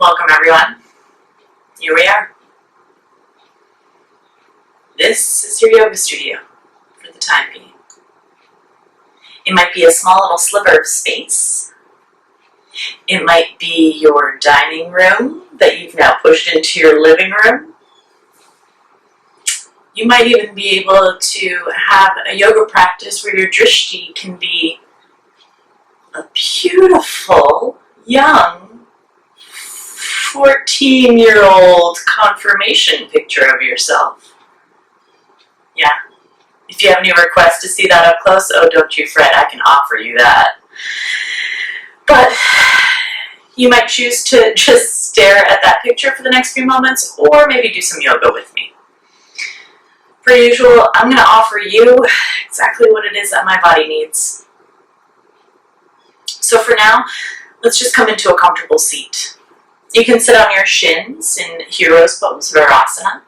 Welcome everyone. Here we are. This is your yoga studio for the time being. It might be a small little sliver of space. It might be your dining room that you've now pushed into your living room. You might even be able to have a yoga practice where your drishti can be a beautiful, young, 14-year-old confirmation picture of yourself. Yeah. If you have any requests to see that up close, oh, don't you fret, I can offer you that. But you might choose to just stare at that picture for the next few moments, or maybe do some yoga with me. Per usual, I'm going to offer you exactly what it is that my body needs. So for now, let's just come into a comfortable seat. You can sit on your shins in hero's pose, Virasana,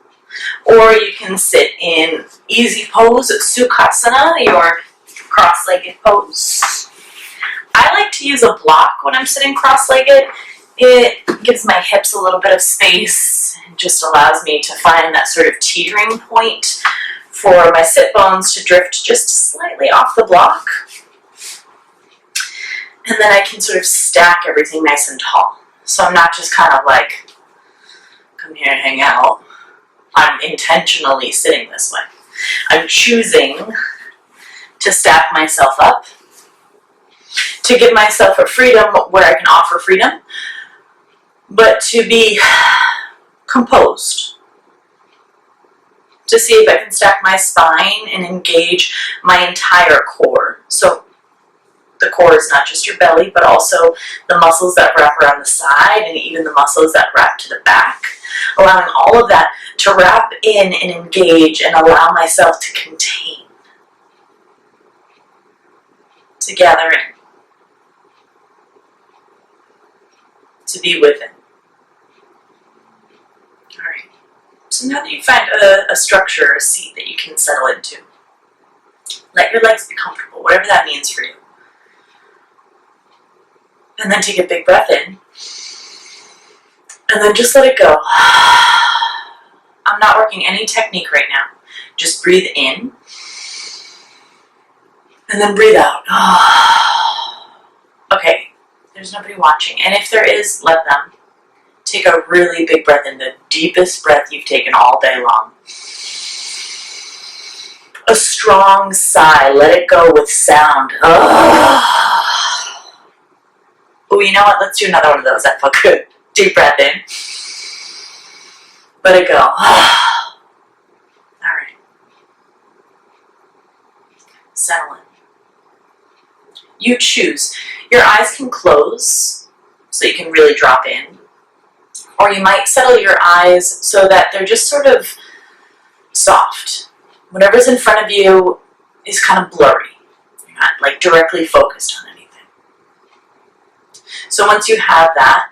or you can sit in easy pose, Sukhasana, your cross-legged pose. I like to use a block when I'm sitting cross-legged. It gives my hips a little bit of space and just allows me to find that sort of teetering point for my sit bones to drift just slightly off the block. And then I can sort of stack everything nice and tall. So I'm not just kind of like, come here and hang out. I'm intentionally sitting this way. I'm choosing to stack myself up, to give myself a freedom where I can offer freedom, but to be composed, to see if I can stack my spine and engage my entire core. So the core is not just your belly, but also the muscles that wrap around the side and even the muscles that wrap to the back. Allowing all of that to wrap in and engage and allow myself to contain, to gather in, to be within. All right. So now that you find a structure, a seat that you can settle into, let your legs be comfortable, whatever that means for you. And then take a big breath in. And then just let it go. I'm not working any technique right now. Just breathe in. And then breathe out. Okay, there's nobody watching. And if there is, let them. Take a really big breath in, the deepest breath you've taken all day long. A strong sigh. Let it go with sound. Oh, you know what? Let's do another one of those. That felt good. Deep breath in. Let it go. All right. Settle in. You choose. Your eyes can close so you can really drop in. Or you might settle your eyes so that they're just sort of soft. Whatever's in front of you is kind of blurry. You're not like directly focused on anything. So once you have that,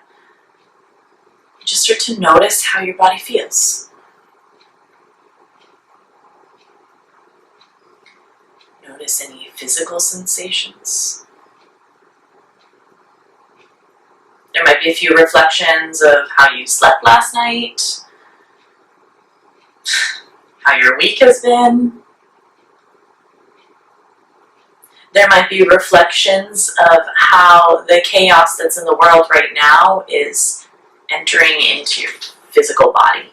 just start to notice how your body feels. Notice any physical sensations. There might be a few reflections of how you slept last night, how your week has been. There might be reflections of how the chaos that's in the world right now is entering into your physical body.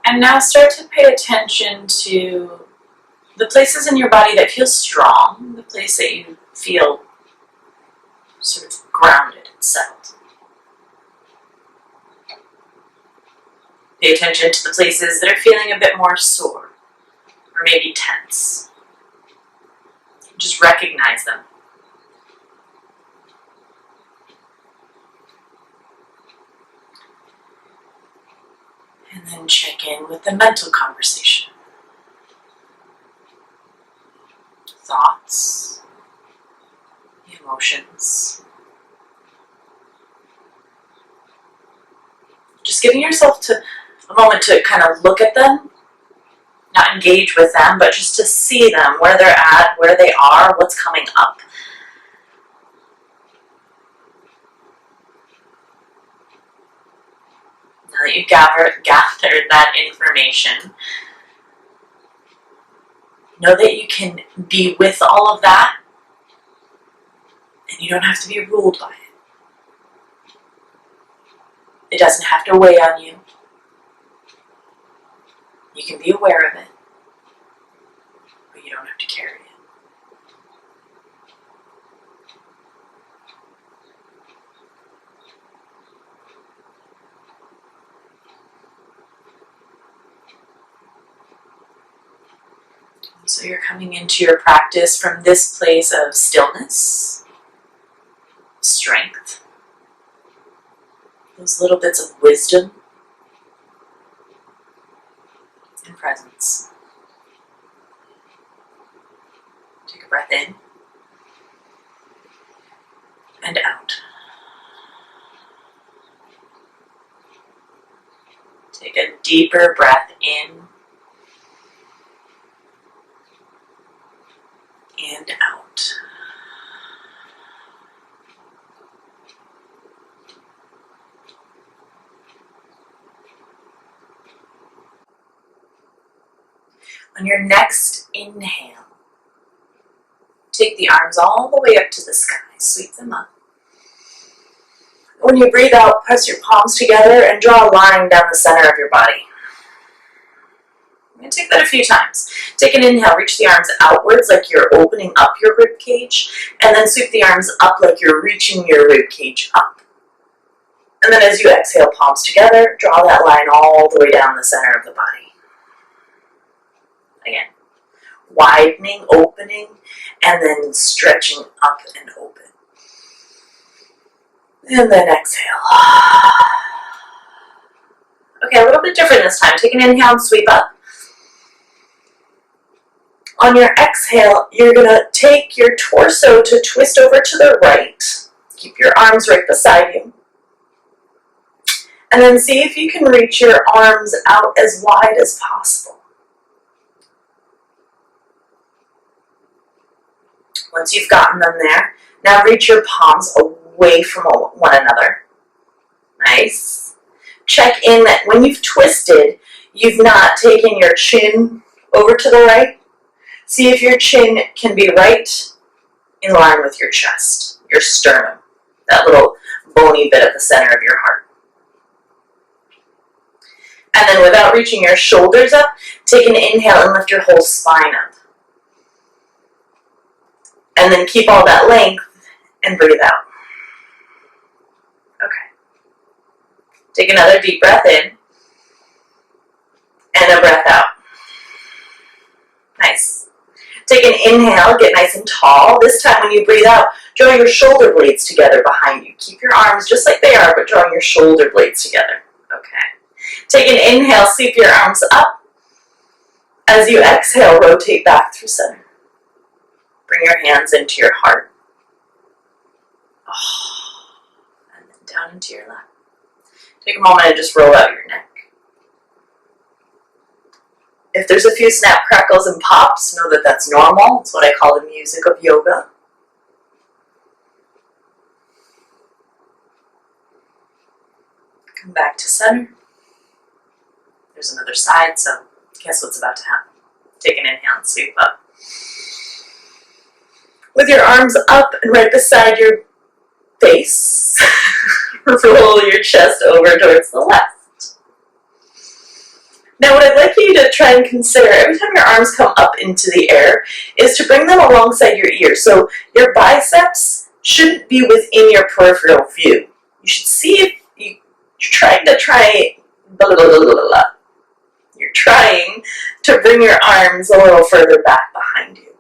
And now start to pay attention to the places in your body that feel strong, the place that you feel sort of grounded and settled. Pay attention to the places that are feeling a bit more sore or maybe tense. Just recognize them. And then check in with the mental conversation. Thoughts, emotions. just giving yourself a moment to kind of look at them, not engage with them, but just to see them, where they're at, where they are, what's coming up. Now that you've gathered that information, know that you can be with all of that, and you don't have to be ruled by it. It doesn't have to weigh on you. You can be aware of it, but you don't have to carry it. So you're coming into your practice from this place of stillness, strength, those little bits of wisdom and presence. Take a breath in and out. Take a deeper breath in and out. On your next inhale, take the arms all the way up to the sky, sweep them up. When you breathe out, press your palms together and draw a line down the center of your body. I'm going to take that a few times. Take an inhale, reach the arms outwards like you're opening up your rib cage, and then sweep the arms up like you're reaching your rib cage up. And then as you exhale, palms together, draw that line all the way down the center of the body. Again, widening, opening, and then stretching up and open. And then exhale. Okay, a little bit different this time. Take an inhale and sweep up. On your exhale, you're going to take your torso to twist over to the right. Keep your arms right beside you. And then see if you can reach your arms out as wide as possible. Once you've gotten them there, now reach your palms away from one another. Nice. Check in that when you've twisted, you've not taken your chin over to the right. See if your chin can be right in line with your chest, your sternum, that little bony bit at the center of your heart. And then without reaching your shoulders up, take an inhale and lift your whole spine up. And then keep all that length and breathe out. Okay. Take another deep breath in and a breath out. Nice. Take an inhale, get nice and tall. This time when you breathe out, draw your shoulder blades together behind you. Keep your arms just like they are, but draw your shoulder blades together. Okay. Take an inhale, sweep your arms up. As you exhale, rotate back through center. Bring your hands into your heart. And then down into your lap. Take a moment and just roll out your neck. If there's a few snap, crackles, and pops, know that that's normal. It's what I call the music of yoga. Come back to center. There's another side, so guess what's about to happen. Take an inhale and sweep up. With your arms up and right beside your face, roll your chest over towards the left. Now what I'd like you to try and consider every time your arms come up into the air is to bring them alongside your ears. So your biceps shouldn't be within your peripheral view. You should see if you're trying to bring your arms a little further back behind you,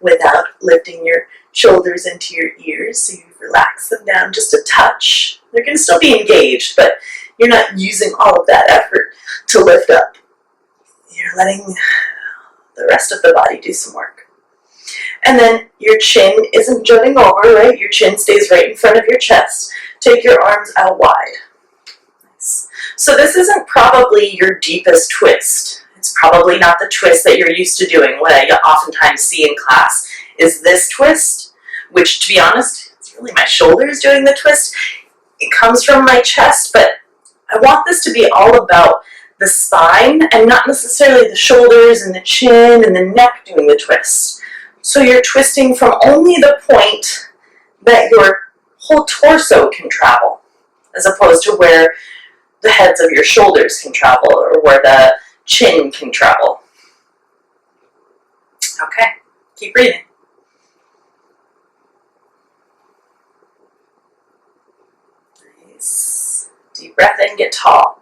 without lifting your shoulders into your ears, so you relax them down just a touch. They're going to still be engaged, but you're not using all of that effort to lift up. You're letting the rest of the body do some work. And then your chin isn't jutting over, right? Your chin stays right in front of your chest. Take your arms out wide. Nice. So this isn't probably your deepest twist. It's probably not the twist that you're used to doing. What I oftentimes see in class is this twist, which, to be honest, it's really my shoulders doing the twist. It comes from my chest, but I want this to be all about the spine and not necessarily the shoulders and the chin and the neck doing the twist. So you're twisting from only the point that your whole torso can travel, as opposed to where the heads of your shoulders can travel or where the chin can travel. Okay, keep breathing. Nice. Deep breath in, get tall.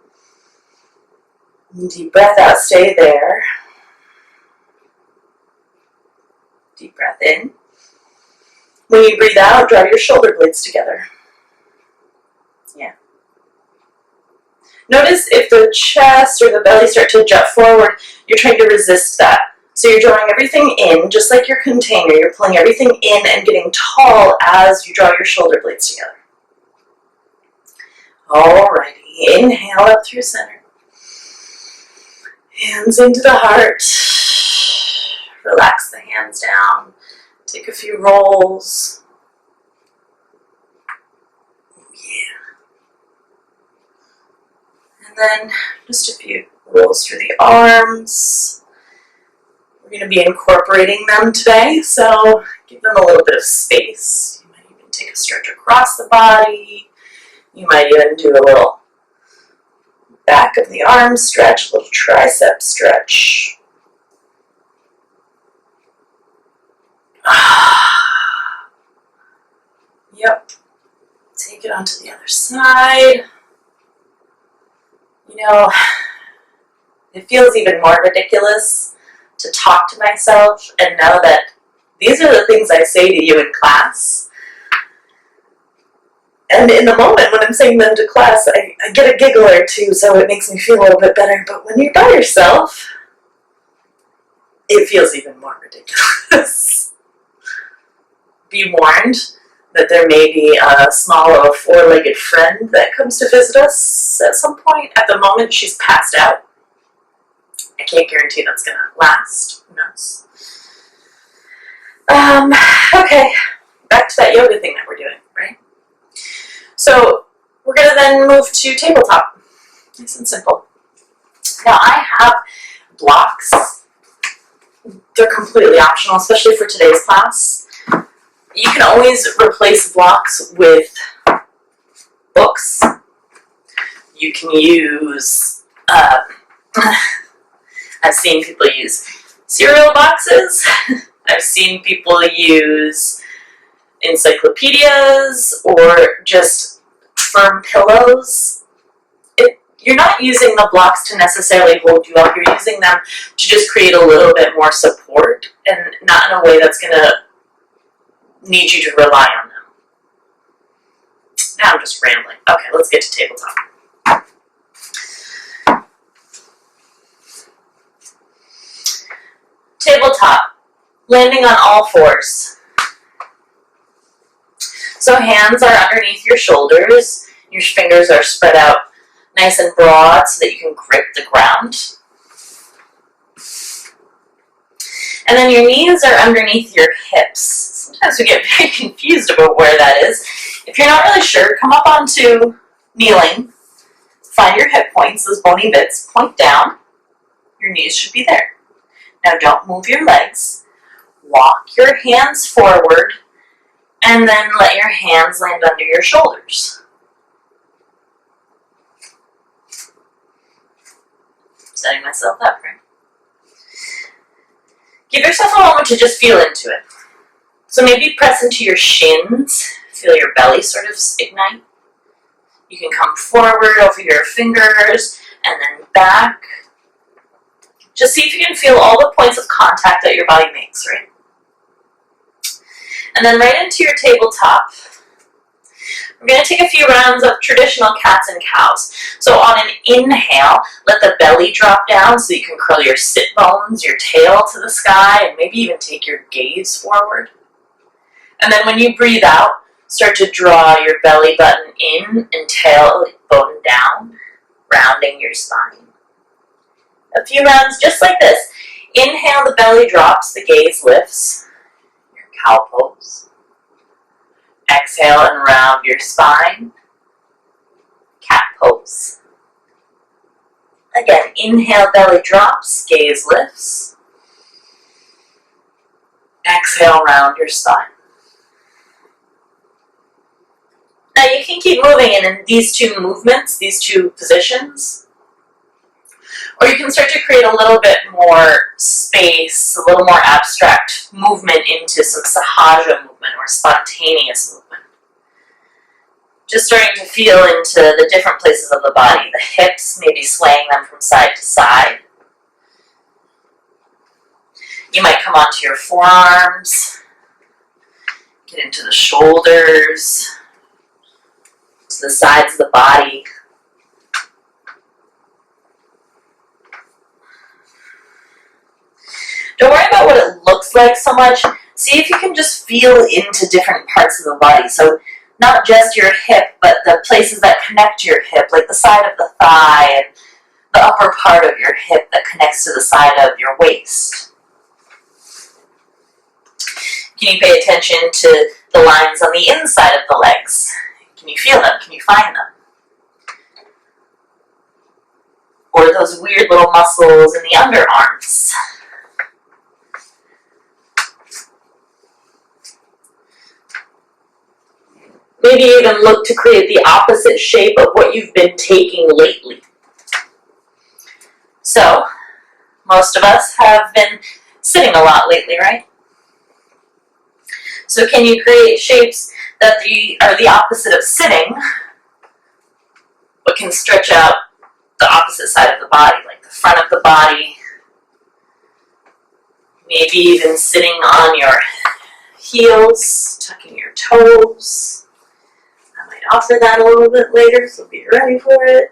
Deep breath out, stay there. Deep breath in. When you breathe out, draw your shoulder blades together. Yeah. Notice if the chest or the belly start to jut forward, you're trying to resist that. So you're drawing everything in, just like your container. You're pulling everything in and getting tall as you draw your shoulder blades together. Alrighty, inhale up through center. Hands into the heart. Relax the hands down. Take a few rolls. Yeah. And then just a few rolls through the arms. We're going to be incorporating them today, so give them a little bit of space. You might even take a stretch across the body. You might even do a little back of the arm stretch, a little tricep stretch. Yep. Take it onto the other side. You know, it feels even more ridiculous to talk to myself and know that these are the things I say to you in class. And in the moment when I'm saying them to class, I get a giggle or two, so it makes me feel a little bit better. But when you're by yourself, it feels even more ridiculous. Be warned that there may be a small or four-legged friend that comes to visit us at some point. At the moment, she's passed out. I can't guarantee that's going to last. Who knows? Okay, back to that yoga thing that we're doing, right? So we're going to then move to tabletop. Nice and simple. Now I have blocks. They're completely optional, especially for today's class. You can always replace blocks with books. You can use, I've seen people use cereal boxes. I've seen people use encyclopedias or just firm pillows. You're not using the blocks to necessarily hold you up. You're using them to just create a little bit more support and not in a way that's going to need you to rely on them. Now I'm just rambling. Okay, let's get to tabletop. Tabletop, landing on all fours. So hands are underneath your shoulders. Your fingers are spread out nice and broad so that you can grip the ground. And then your knees are underneath your hips. Sometimes we get very confused about where that is. If you're not really sure, come up onto kneeling. Find your hip points, those bony bits. Point down. Your knees should be there. Now don't move your legs. Walk your hands forward and then let your hands land under your shoulders. Setting myself up, right? Give yourself a moment to just feel into it. So maybe press into your shins. Feel your belly sort of ignite. You can come forward over your fingers and then back. Just see if you can feel all the points of contact that your body makes, right? And then right into your tabletop. We're going to take a few rounds of traditional cats and cows. So on an inhale, let the belly drop down so you can curl your sit bones, your tail to the sky, and maybe even take your gaze forward. And then when you breathe out, Start to draw your belly button in and tailbone down, rounding your spine. A few rounds just like this. Inhale, the belly drops, the gaze lifts. Your cow pose. Exhale and round your spine. Cat pose. Again, inhale, belly drops, gaze lifts. Exhale, round your spine. Now you can keep moving in these two movements, these two positions, or you can start to create a little bit more space, a little more abstract movement into some sahaja movement or spontaneous movement. Just starting to feel into the different places of the body, the hips, maybe swaying them from side to side. You might come onto your forearms, get into the shoulders, to the sides of the body. Don't worry about what it looks like so much. See if you can just feel into different parts of the body. So not just your hip, but the places that connect to your hip, like the side of the thigh and the upper part of your hip that connects to the side of your waist. Can you pay attention to the lines on the inside of the legs? Can you feel them? Can you find them? Or those weird little muscles in the underarms. Maybe even look to create the opposite shape of what you've been taking lately. So, most of us have been sitting a lot lately, right? So can you create shapes that are the opposite of sitting, but can stretch out the opposite side of the body, like the front of the body, maybe even sitting on your heels, tucking your toes. I might offer that a little bit later, so be ready for it.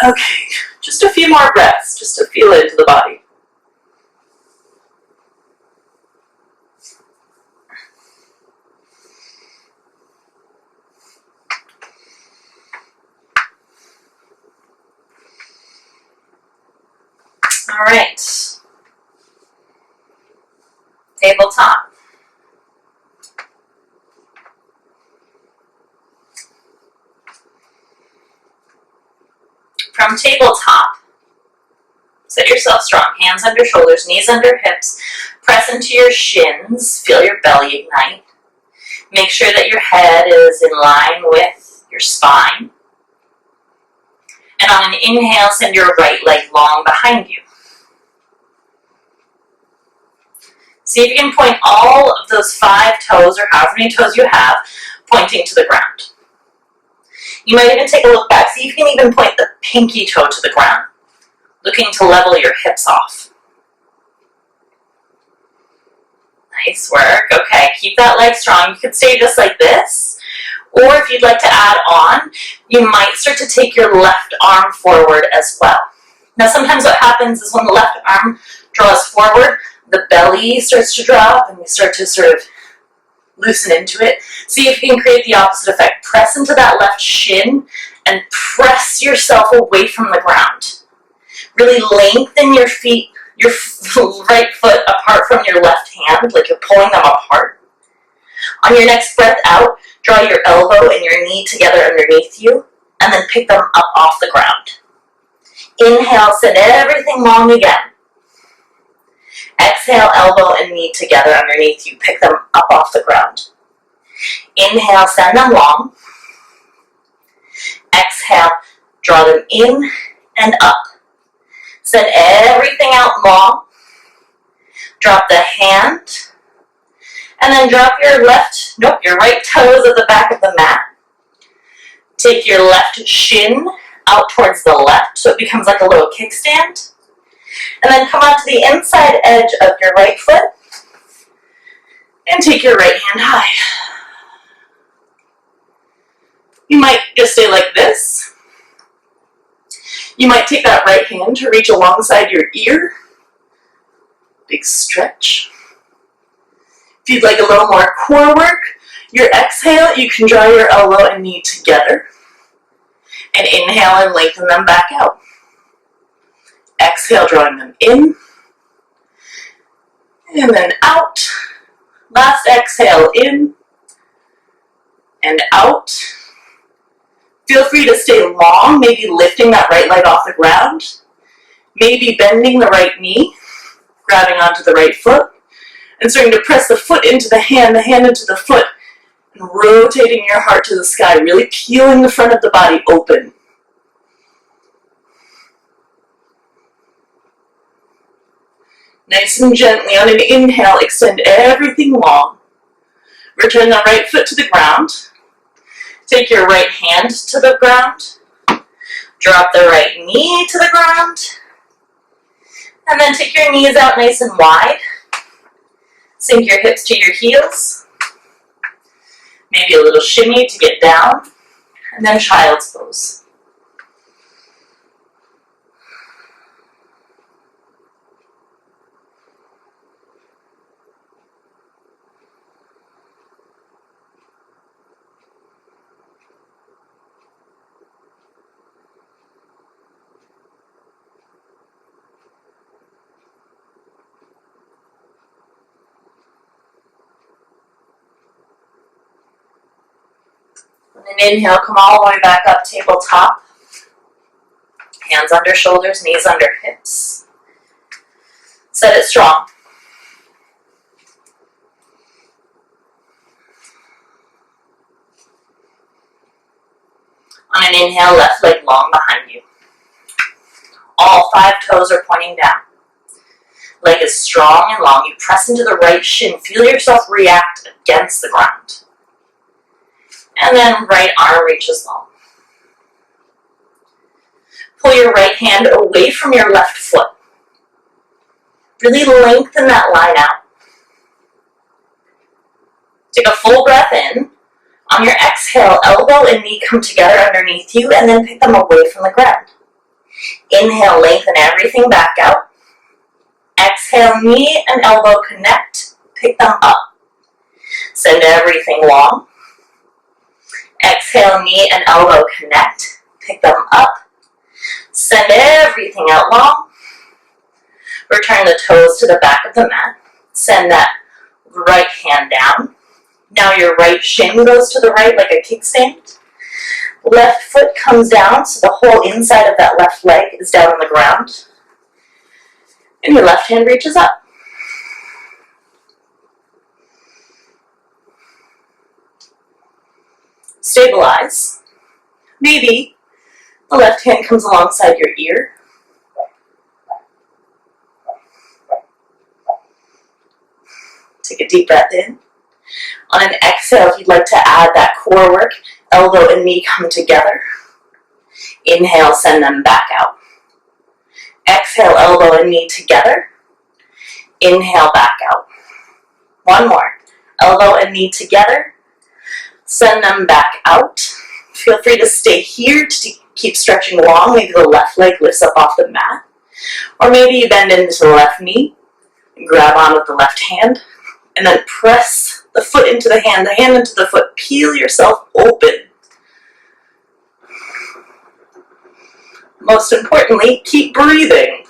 Okay, just a few more breaths, just to feel it into the body. All right, tabletop. From tabletop, set yourself strong. Hands under shoulders, knees under hips. Press into your shins. Feel your belly ignite. Make sure that your head is in line with your spine. And on an inhale, send your right leg long behind you. See if you can point all of those 5 toes, or however many toes you have, pointing to the ground. You might even take a look back. See if you can even point the pinky toe to the ground, looking to level your hips off. Nice work. Okay, keep that leg strong. You could stay just like this, or if you'd like to add on, you might start to take your left arm forward as well. Now sometimes what happens is when the left arm draws forward, the belly starts to drop and you start to sort of loosen into it. See if you can create the opposite effect. Press into that left shin and press yourself away from the ground. Really lengthen your feet, your right foot apart from your left hand, like you're pulling them apart. On your next breath out, draw your elbow and your knee together underneath you, and then pick them up off the ground. Inhale, send everything long again. Exhale, elbow and knee together underneath you. Pick them up off the ground. Inhale, send them long. Exhale, draw them in and up. Send everything out long. Drop the hand. And then drop your right toes at the back of the mat. Take your left shin out towards the left so it becomes like a little kickstand. And then come onto the inside edge of your right foot and take your right hand high. You might just stay like this. You might take that right hand to reach alongside your ear. Big stretch. If you'd like a little more core work, your exhale, you can draw your elbow and knee together. And inhale and lengthen them back out. Exhale, drawing them in. And then out. Last exhale, in and out. Feel free to stay long, maybe lifting that right leg off the ground. Maybe bending the right knee, grabbing onto the right foot, and starting to press the foot into the hand into the foot, and rotating your heart to the sky, really peeling the front of the body open. Nice and gently, on an inhale, extend everything long. Return the right foot to the ground. Take your right hand to the ground. Drop the right knee to the ground. And then take your knees out nice and wide. Sink your hips to your heels. Maybe a little shimmy to get down. And then child's pose. On an inhale, come all the way back up, tabletop. Hands under shoulders, knees under hips. Set it strong. On an inhale, left leg long behind you. All 5 toes are pointing down. Leg is strong and long. You press into the right shin. Feel yourself react against the ground. And then right arm reaches long. Pull your right hand away from your left foot. Really lengthen that line out. Take a full breath in. On your exhale, elbow and knee come together underneath you and then pick them away from the ground. Inhale, lengthen everything back out. Exhale, knee and elbow connect. Pick them up. Send everything long. Exhale, knee and elbow connect. Pick them up. Send everything out long. Return the toes to the back of the mat. Send that right hand down. Now your right shin goes to the right like a kickstand. Left foot comes down, so the whole inside of that left leg is down on the ground. And your left hand reaches up. Stabilize. Maybe the left hand comes alongside your ear. Take a deep breath in. On an exhale, if you'd like to add that core work, elbow and knee come together. Inhale, send them back out. Exhale, elbow and knee together. Inhale, back out. One more. Elbow and knee together. Send them back out. Feel free to stay here to keep stretching long. Maybe the left leg lifts up off the mat. Or maybe you bend into the left knee and grab on with the left hand. And then press the foot into the hand into the foot. Peel yourself open. Most importantly, keep breathing.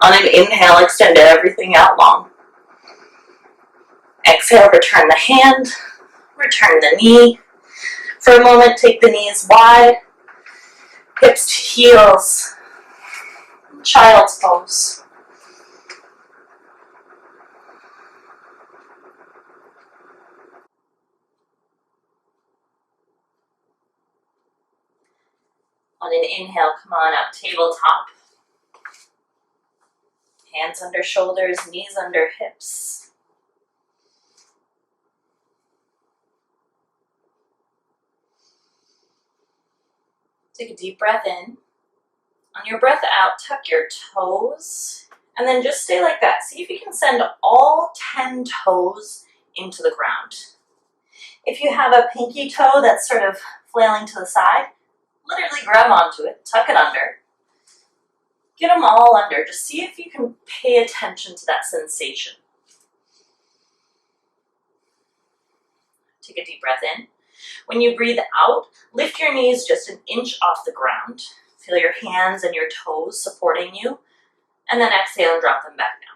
On an inhale, extend everything out long. Exhale, return the hand, return the knee. For a moment, take the knees wide, hips to heels, child's pose. On an inhale, come on up, tabletop. Hands under shoulders, knees under hips. Take a deep breath in. On your breath out, tuck your toes, and then just stay like that. See if you can send all 10 toes into the ground. If you have a pinky toe that's sort of flailing to the side, literally grab onto it, tuck it under. Get them all under. Just see if you can pay attention to that sensation. Take a deep breath in. When you breathe out, lift your knees just an inch off the ground. Feel your hands and your toes supporting you. And then exhale and drop them back down.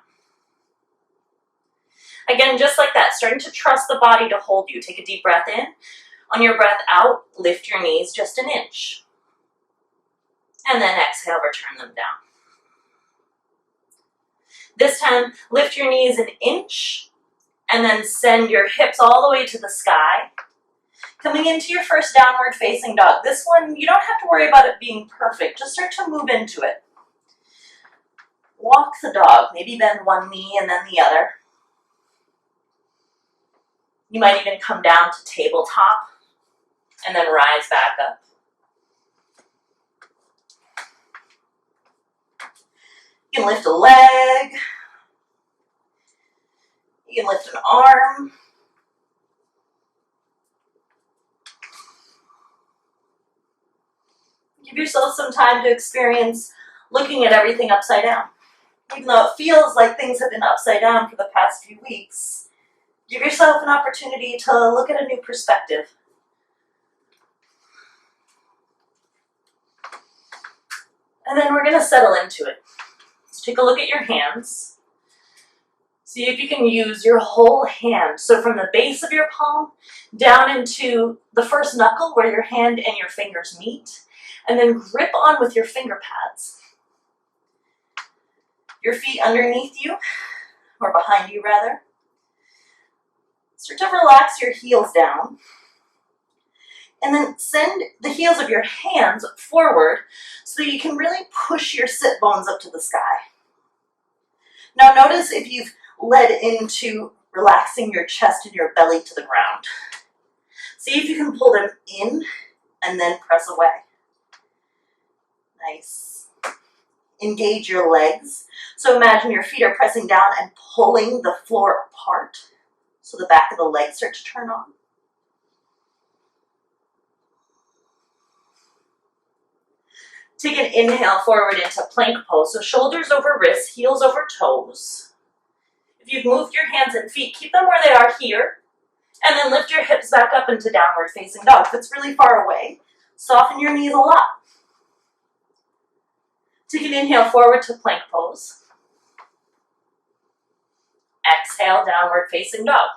Again, just like that, starting to trust the body to hold you. Take a deep breath in. On your breath out, lift your knees just an inch. And then exhale, return them down. This time, lift your knees an inch, and then send your hips all the way to the sky. Coming into your first downward facing dog. This one, you don't have to worry about it being perfect. Just start to move into it. Walk the dog. Maybe bend one knee and then the other. You might even come down to tabletop and then rise back up. You can lift a leg. You can lift an arm. Give yourself some time to experience looking at everything upside down. Even though it feels like things have been upside down for the past few weeks, give yourself an opportunity to look at a new perspective. And then we're going to settle into it. Let's take a look at your hands. See if you can use your whole hand. So from the base of your palm down into the first knuckle where your hand and your fingers meet, and then grip on with your finger pads. Your feet underneath you, or behind you rather. Start to relax your heels down. And then send the heels of your hands forward so that you can really push your sit bones up to the sky. Now notice if you've led into relaxing your chest and your belly to the ground. See if you can pull them in and then press away. Nice. Engage your legs. So imagine your feet are pressing down and pulling the floor apart so the back of the legs start to turn on. Take an inhale forward into plank pose. So shoulders over wrists, heels over toes. If you've moved your hands and feet, keep them where they are here. And then lift your hips back up into downward facing dog. If it's really far away, soften your knees a lot. Take an inhale forward to plank pose. Exhale, downward facing dog.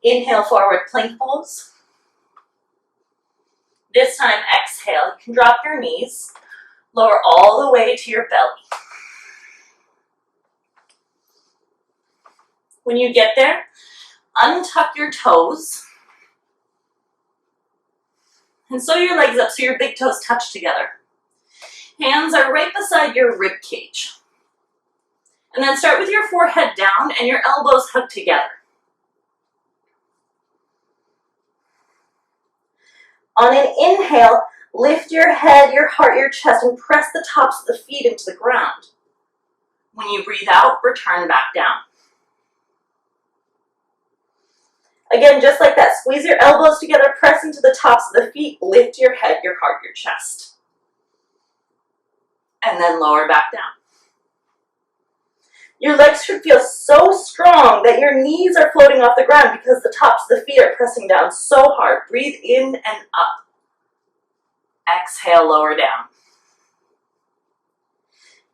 Inhale forward, plank pose. This time, exhale, you can drop your knees, lower all the way to your belly. When you get there, untuck your toes and sew your legs up so your big toes touch together. Hands are right beside your rib cage. And then start with your forehead down and your elbows hug together. On an inhale, lift your head, your heart, your chest, and press the tops of the feet into the ground. When you breathe out, return back down. Again, just like that, squeeze your elbows together, press into the tops of the feet, lift your head, your heart, your chest. And then lower back down. Your legs should feel so strong that your knees are floating off the ground because the tops of the feet are pressing down so hard. Breathe in and up. Exhale, lower down.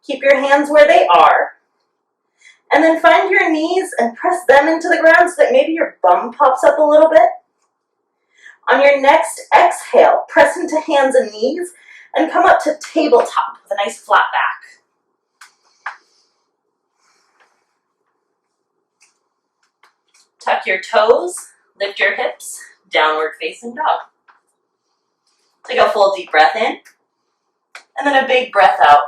Keep your hands where they are. And then find your knees and press them into the ground so that maybe your bum pops up a little bit. On your next exhale, press into hands and knees and come up to tabletop with a nice flat back. Tuck your toes, lift your hips, downward facing dog. Take a full deep breath in, and then a big breath out.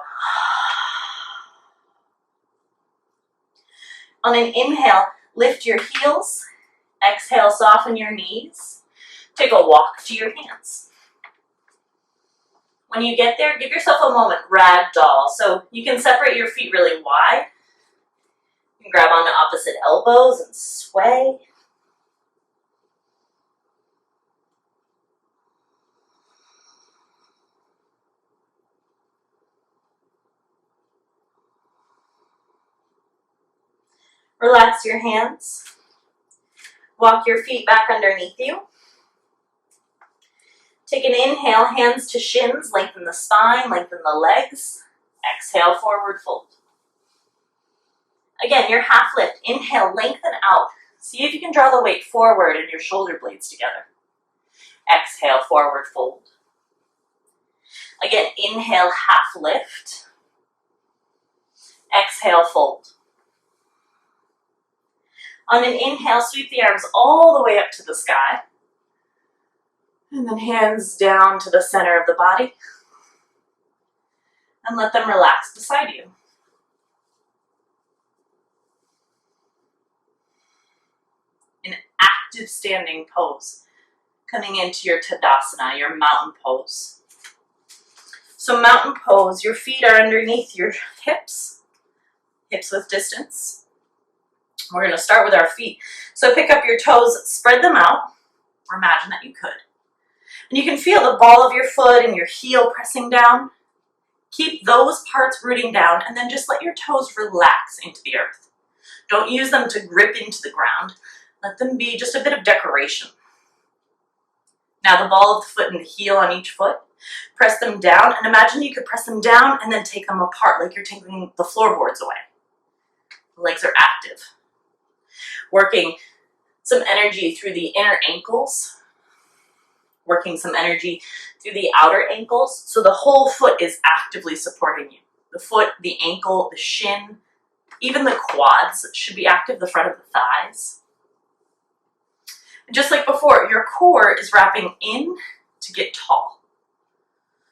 On an inhale, lift your heels. Exhale, soften your knees. Take a walk to your hands. When you get there, give yourself a moment, ragdoll. So you can separate your feet really wide. You can grab onto opposite elbows and sway. Relax your hands. Walk your feet back underneath you. Take an inhale, hands to shins, lengthen the spine, lengthen the legs. Exhale, forward fold. Again, your half lift. Inhale, lengthen out. See if you can draw the weight forward and your shoulder blades together. Exhale, forward fold. Again, inhale, half lift. Exhale, fold. On an inhale, sweep the arms all the way up to the sky. And then hands down to the center of the body. And let them relax beside you. An active standing pose. Coming into your Tadasana, your mountain pose. So mountain pose, your feet are underneath your hips. Hips with distance. We're going to start with our feet. So pick up your toes, spread them out, or imagine that you could. And you can feel the ball of your foot and your heel pressing down. Keep those parts rooting down, and then just let your toes relax into the earth. Don't use them to grip into the ground. Let them be just a bit of decoration. Now the ball of the foot and the heel on each foot, press them down, and imagine you could press them down and then take them apart like you're taking the floorboards away. The legs are active. Working some energy through the inner ankles, working some energy through the outer ankles, so the whole foot is actively supporting you. The foot, the ankle, the shin, even the quads should be active, the front of the thighs. And just like before, your core is wrapping in to get tall.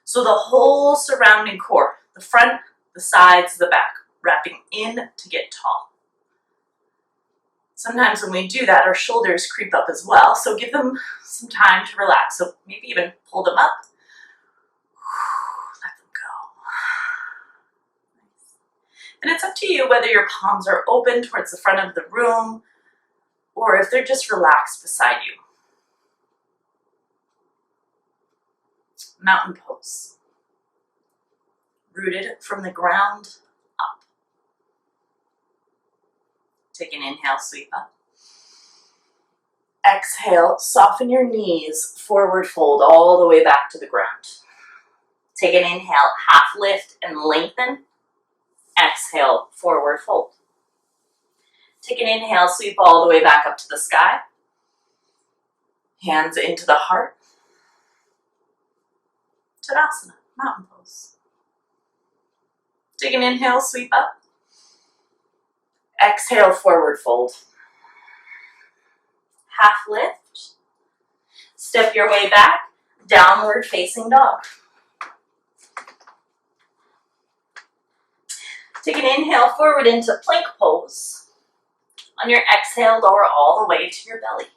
So the whole surrounding core, the front, the sides, the back, wrapping in to get tall. Sometimes when we do that, our shoulders creep up as well, so give them some time to relax. So maybe even pull them up. Let them go. Nice. And it's up to you whether your palms are open towards the front of the room or if they're just relaxed beside you. Mountain pose. Rooted from the ground up. Take an inhale, sweep up. Exhale, soften your knees, forward fold all the way back to the ground. Take an inhale, half lift and lengthen. Exhale, forward fold. Take an inhale, sweep all the way back up to the sky. Hands into the heart. Tadasana, mountain pose. Take an inhale, sweep up. Exhale, forward fold. Half lift. Step your way back, downward facing dog. Take an inhale forward into plank pose. On your exhale, lower all the way to your belly.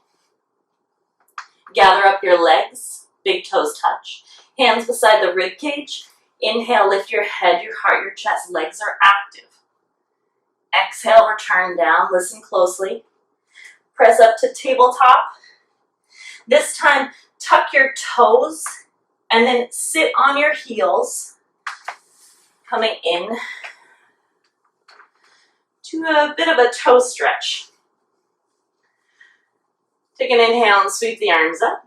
Gather up your legs, big toes touch. Hands beside the rib cage. Inhale, lift your head, your heart, your chest, legs are active. Exhale, return down, listen closely. Press up to tabletop. This time, tuck your toes and then sit on your heels, coming in to a bit of a toe stretch. Take an inhale and sweep the arms up.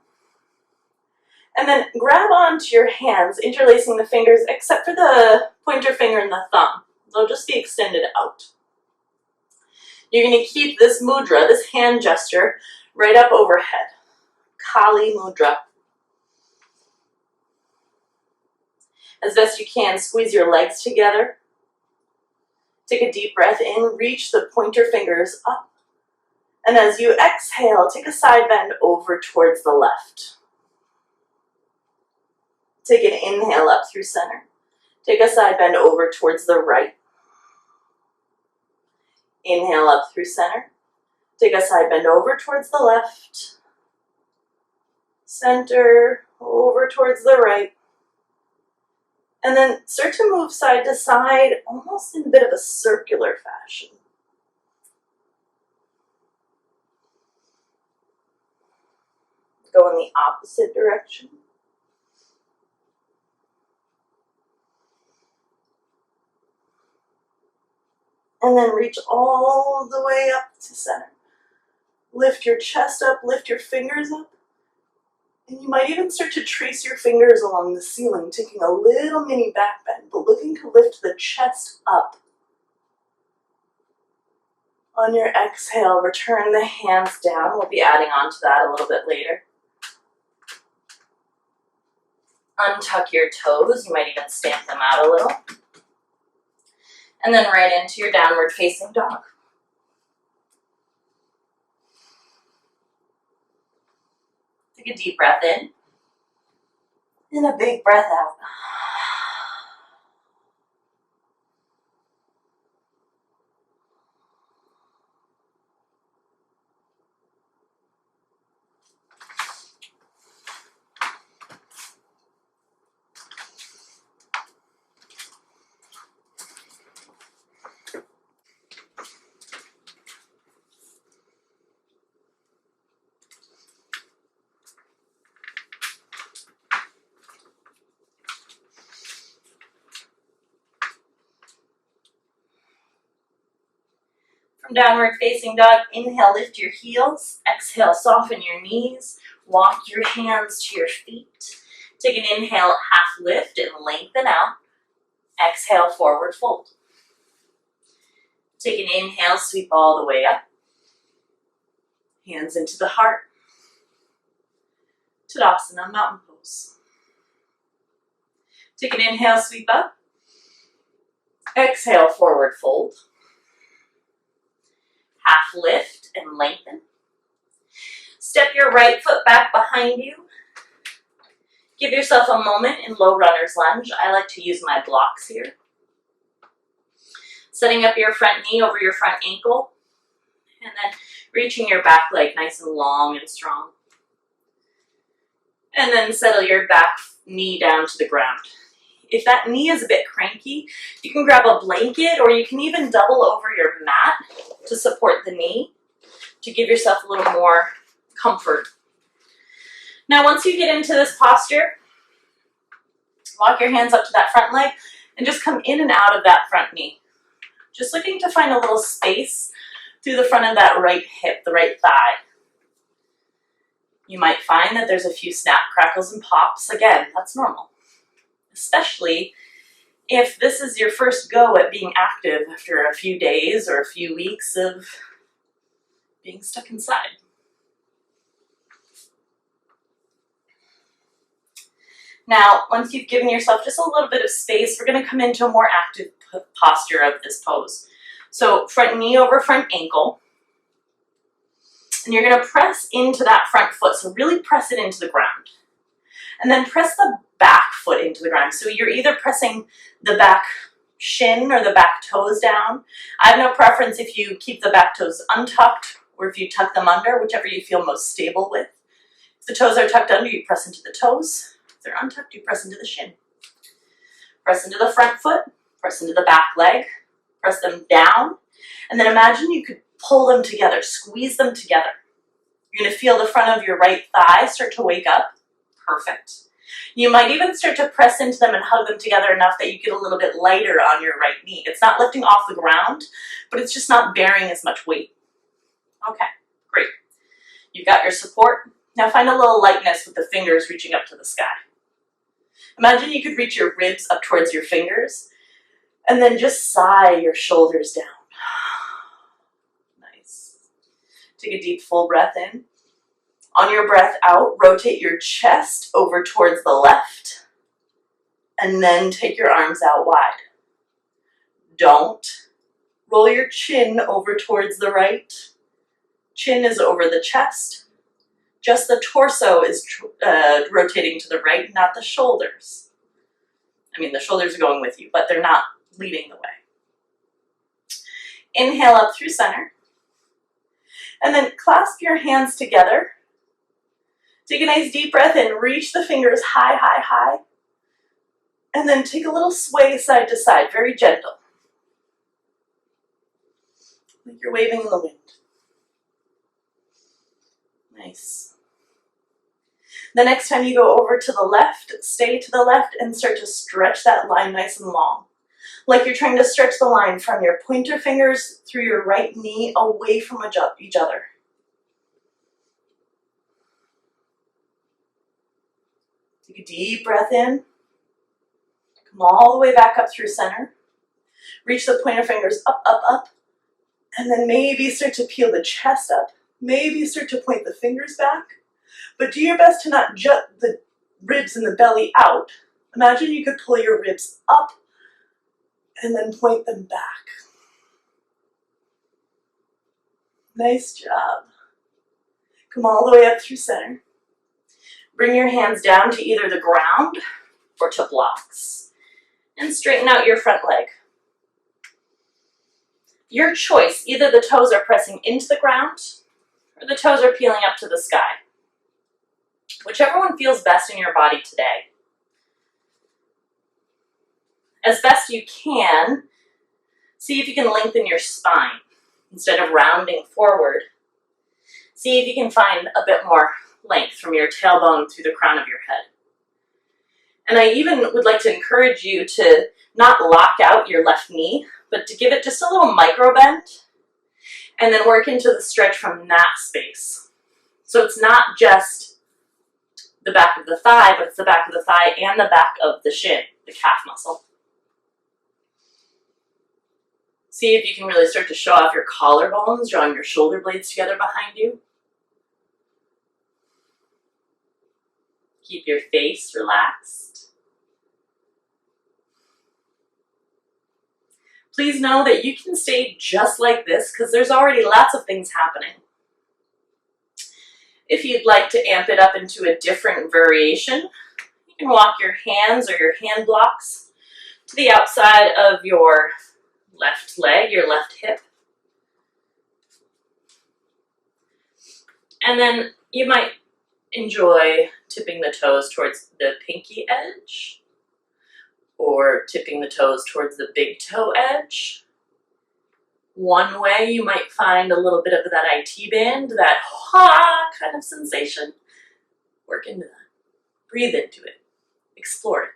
And then grab onto your hands, interlacing the fingers except for the pointer finger and the thumb. They'll just be extended out. You're going to keep this mudra, this hand gesture, right up overhead. Kali mudra. As best you can, squeeze your legs together. Take a deep breath in, reach the pointer fingers up. And as you exhale, take a side bend over towards the left. Take an inhale up through center. Take a side bend over towards the right. Inhale up through center. Take a side bend over towards the left. Center, over towards the right. And then start to move side to side, almost in a bit of a circular fashion. Go in the opposite direction. And then reach all the way up to center. Lift your chest up, lift your fingers up. And you might even start to trace your fingers along the ceiling, taking a little mini back bend, but looking to lift the chest up. On your exhale, return the hands down. We'll be adding on to that a little bit later. Untuck your toes. You might even stamp them out a little. And then right into your downward facing dog. Take a deep breath in. And a big breath out. From downward facing dog, inhale, lift your heels. Exhale, soften your knees. Walk your hands to your feet. Take an inhale, half lift and lengthen out. Exhale, forward fold. Take an inhale, sweep all the way up. Hands into the heart. Tadasana, mountain pose. Take an inhale, sweep up. Exhale, forward fold. Half lift and lengthen. Step your right foot back behind you. Give yourself a moment in low runner's lunge. I like to use my blocks here. Setting up your front knee over your front ankle. And then reaching your back leg nice and long and strong. And then settle your back knee down to the ground. If that knee is a bit cranky, you can grab a blanket or you can even double over your mat to support the knee to give yourself a little more comfort. Now, once you get into this posture, walk your hands up to that front leg and just come in and out of that front knee. Just looking to find a little space through the front of that right hip, the right thigh. You might find that there's a few snap, crackles, and pops. Again, that's normal. Especially if this is your first go at being active after a few days or a few weeks of being stuck inside. Now, once you've given yourself just a little bit of space, we're going to come into a more active posture of this pose. So front knee over front ankle. And you're going to press into that front foot. So really press it into the ground. And then press the back foot into the ground. So you're either pressing the back shin or the back toes down. I have no preference if you keep the back toes untucked or if you tuck them under, whichever you feel most stable with. If the toes are tucked under, you press into the toes. If they're untucked, you press into the shin. Press into the front foot, press into the back leg, press them down, and then imagine you could pull them together, squeeze them together. You're going to feel the front of your right thigh start to wake up. Perfect. You might even start to press into them and hug them together enough that you get a little bit lighter on your right knee. It's not lifting off the ground, but it's just not bearing as much weight. Okay, great. You've got your support. Now find a little lightness with the fingers reaching up to the sky. Imagine you could reach your ribs up towards your fingers and then just sigh your shoulders down. Nice. Take a deep full breath in. On your breath out, rotate your chest over towards the left and then take your arms out wide. Don't roll your chin over towards the right. Chin is over the chest. Just the torso is rotating to the right, not the shoulders. I mean, the shoulders are going with you, but they're not leading the way. Inhale up through center. And then clasp your hands together. Take a nice deep breath in. Reach the fingers high, high, high. And then take a little sway side to side, very gentle. Like you're waving in the wind. Nice. The next time you go over to the left, stay to the left and start to stretch that line nice and long. like you're trying to stretch the line from your pointer fingers through your right knee away from each other. Take a deep breath in. Come all the way back up through center. Reach the pointer fingers up, up, up. And then maybe start to peel the chest up. Maybe start to point the fingers back. But do your best to not jut the ribs and the belly out. Imagine you could pull your ribs up and then point them back. Nice job. Come all the way up through center. Bring your hands down to either the ground or to blocks. And straighten out your front leg. Your choice, either the toes are pressing into the ground or the toes are peeling up to the sky. Whichever one feels best in your body today. As best you can, see if you can lengthen your spine instead of rounding forward. See if you can find a bit more length from your tailbone through the crown of your head. And I even would like to encourage you to not lock out your left knee, but to give it just a little micro bend and then work into the stretch from that space. So it's not just the back of the thigh, but it's the back of the thigh and the back of the shin, the calf muscle. See if you can really start to show off your collarbones, drawing your shoulder blades together behind you. Keep your face relaxed. Please know that you can stay just like this because there's already lots of things happening. If you'd like to amp it up into a different variation, you can walk your hands or your hand blocks to the outside of your left leg, your left hip. And then you might enjoy tipping the toes towards the pinky edge or tipping the toes towards the big toe edge. One way you might find a little bit of that IT band, that ha kind of sensation. Work into that. Breathe into it. Explore it.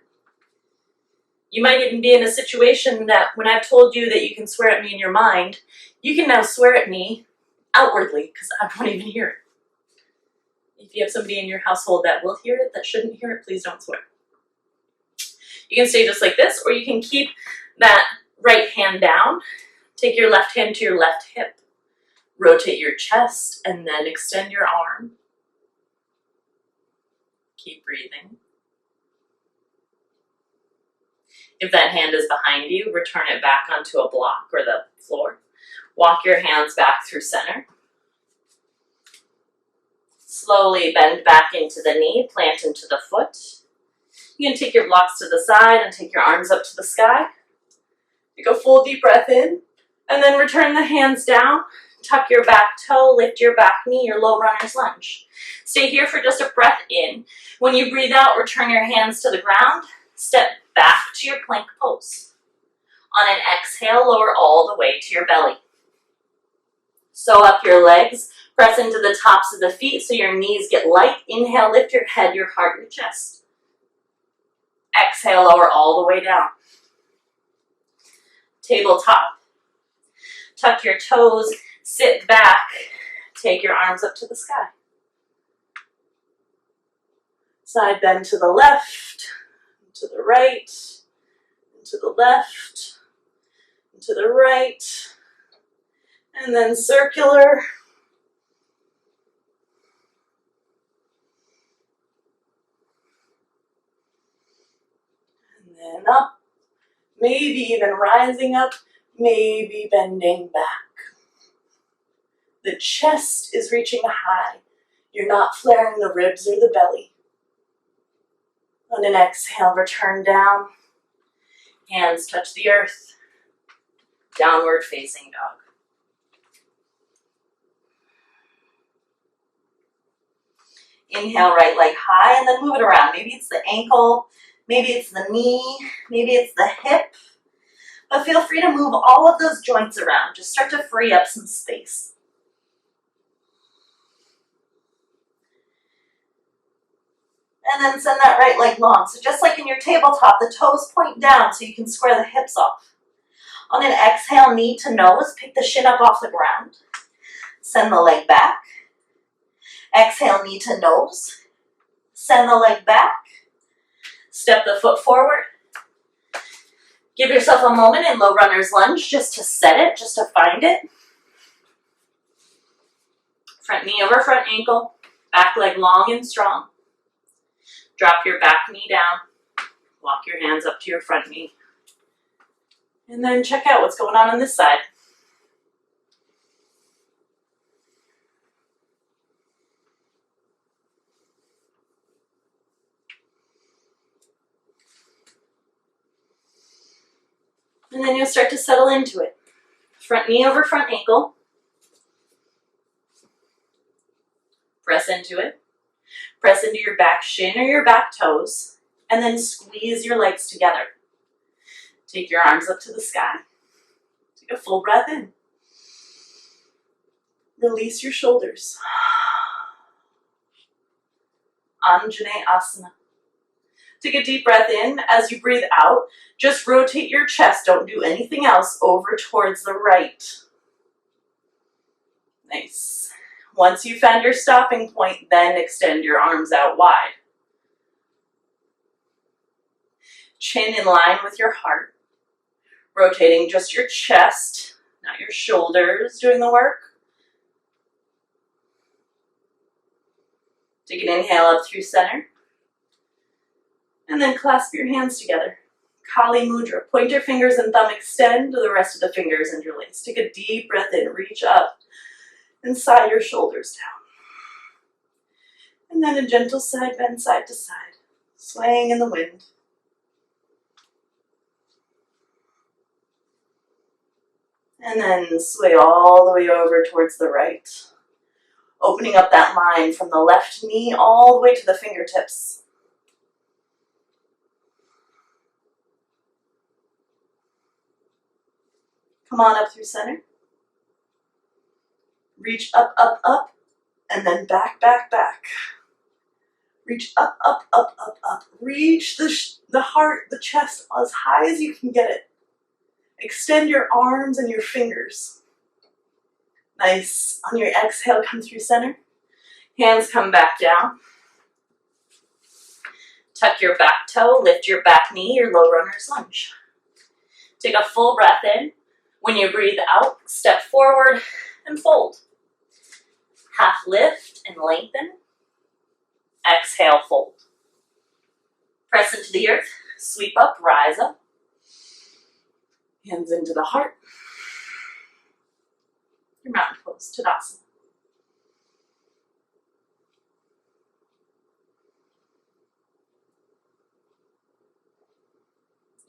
You might even be in a situation that when I've told you that you can swear at me in your mind, you can now swear at me outwardly because I won't even hear it. If you have somebody in your household that will hear it, that shouldn't hear it, please don't swear. You can stay just like this, or you can keep that right hand down. Take your left hand to your left hip. Rotate your chest and then extend your arm. Keep breathing. If that hand is behind you, return it back onto a block or the floor. Walk your hands back through center. Slowly bend back into the knee, plant into the foot. You can take your blocks to the side and take your arms up to the sky. Take a full deep breath in, and then return the hands down. Tuck your back toe, lift your back knee, your low runner's lunge. Stay here for just a breath in. When you breathe out, return your hands to the ground. Step back to your plank pose. On an exhale, lower all the way to your belly. Sew up your legs. Press into the tops of the feet so your knees get light. Inhale, lift your head, your heart, your chest. Exhale, lower all the way down. Tabletop. Tuck your toes, sit back, take your arms up to the sky. Side bend to the left, to the right, to the left, to the right, and then circular. And then up, maybe even rising up, maybe bending back. The chest is reaching high. You're not flaring the ribs or the belly. On an exhale, return down. Hands touch the earth. Downward facing dog. Inhale, right leg high, and then move it around. Maybe it's the ankle, maybe it's the knee, maybe it's the hip. But feel free to move all of those joints around. Just start to free up some space. And then send that right leg long. So just like in your tabletop, the toes point down so you can square the hips off. On an exhale, knee to nose, pick the shin up off the ground. Send the leg back. Exhale, knee to nose. Send the leg back. Step the foot forward. Give yourself a moment in low runner's lunge just to set it, just to find it. Front knee over front ankle. Back leg long and strong. Drop your back knee down. Walk your hands up to your front knee. And then check out what's going on this side. And then you'll start to settle into it. Front knee over front ankle. Press into it. Press into your back shin or your back toes. And then squeeze your legs together. Take your arms up to the sky. Take a full breath in. Release your shoulders. Anjaneyasana. Take a deep breath in. As you breathe out, just rotate your chest. Don't do anything else. Over towards the right. Nice. Once you found your stopping point, then extend your arms out wide. Chin in line with your heart. Rotating just your chest, not your shoulders doing the work. Take an inhale up through center. And then clasp your hands together. Kali Mudra. Pointer fingers and thumb extend to the rest of the fingers interlace. Take a deep breath in, reach up and side your shoulders down. And then a gentle side bend side to side, swaying in the wind. And then sway all the way over towards the right. Opening up that line from the left knee all the way to the fingertips. Come on up through center. Reach up, up, up, and then back, back, back. Reach up, up, up, up, up. Reach the heart, the chest as high as you can get it. Extend your arms and your fingers. Nice. On your exhale, come through center. Hands come back down. Tuck your back toe, lift your back knee, your low runner's lunge. Take a full breath in. When you breathe out, step forward and fold. Half lift and lengthen. Exhale, fold. Press into the earth, sweep up, rise up. Hands into the heart. Your mountain pose, Tadasana.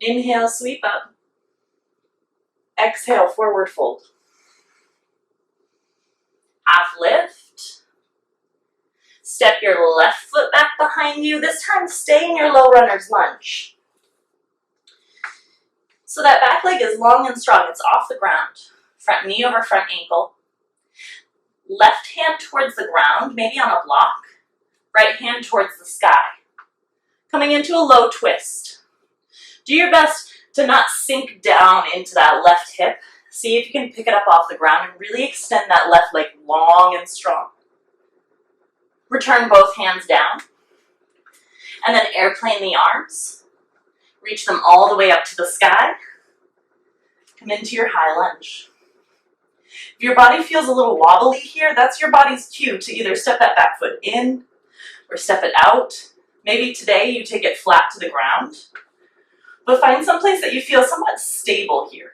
Inhale, sweep up. Exhale, forward fold. Half lift. Step your left foot back behind you. This time stay in your low runner's lunge. So that back leg is long and strong. It's off the ground. Front knee over front ankle. Left hand towards the ground, maybe on a block. Right hand towards the sky. Coming into a low twist. Do your best to not sink down into that left hip. See if you can pick it up off the ground and really extend that left leg long and strong. Return both hands down. And then airplane the arms. Reach them all the way up to the sky. Come into your high lunge. If your body feels a little wobbly here, that's your body's cue to either step that back foot in or step it out. Maybe today you take it flat to the ground. But find some place that you feel somewhat stable here.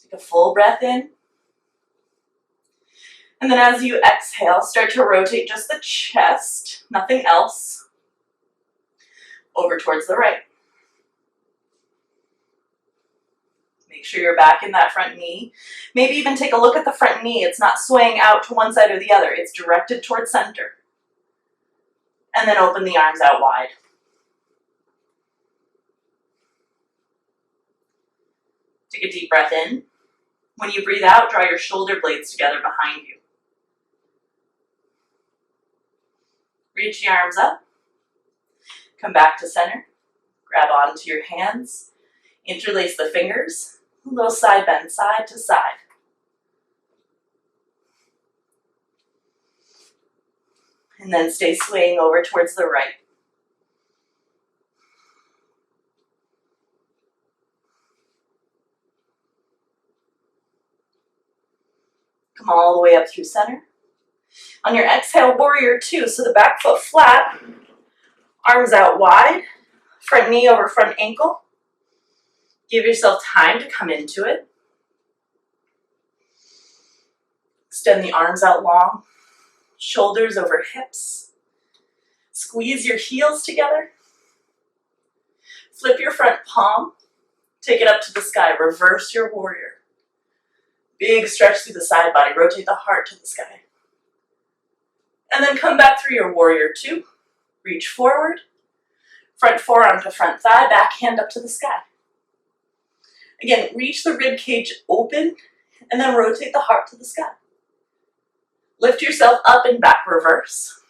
Take a full breath in. And then as you exhale, start to rotate just the chest, nothing else, over towards the right. Make sure you're back in that front knee. Maybe even take a look at the front knee. It's not swaying out to one side or the other. It's directed towards center. And then open the arms out wide. Take a deep breath in. When you breathe out, draw your shoulder blades together behind you. Reach the arms up. Come back to center. Grab onto your hands. Interlace the fingers, a little side bend, side to side. And then stay swaying over towards the right. Come all the way up through center. On your exhale, warrior two, so the back foot flat, arms out wide, front knee over front ankle. Give yourself time to come into it. Extend the arms out long, shoulders over hips. Squeeze your heels together. Flip your front palm, take it up to the sky, reverse your warrior. Big stretch through the side body, rotate the heart to the sky. And then come back through your warrior two, reach forward, front forearm to front thigh, back hand up to the sky. Again, reach the rib cage open, and then rotate the heart to the sky. Lift yourself up and back, reverse.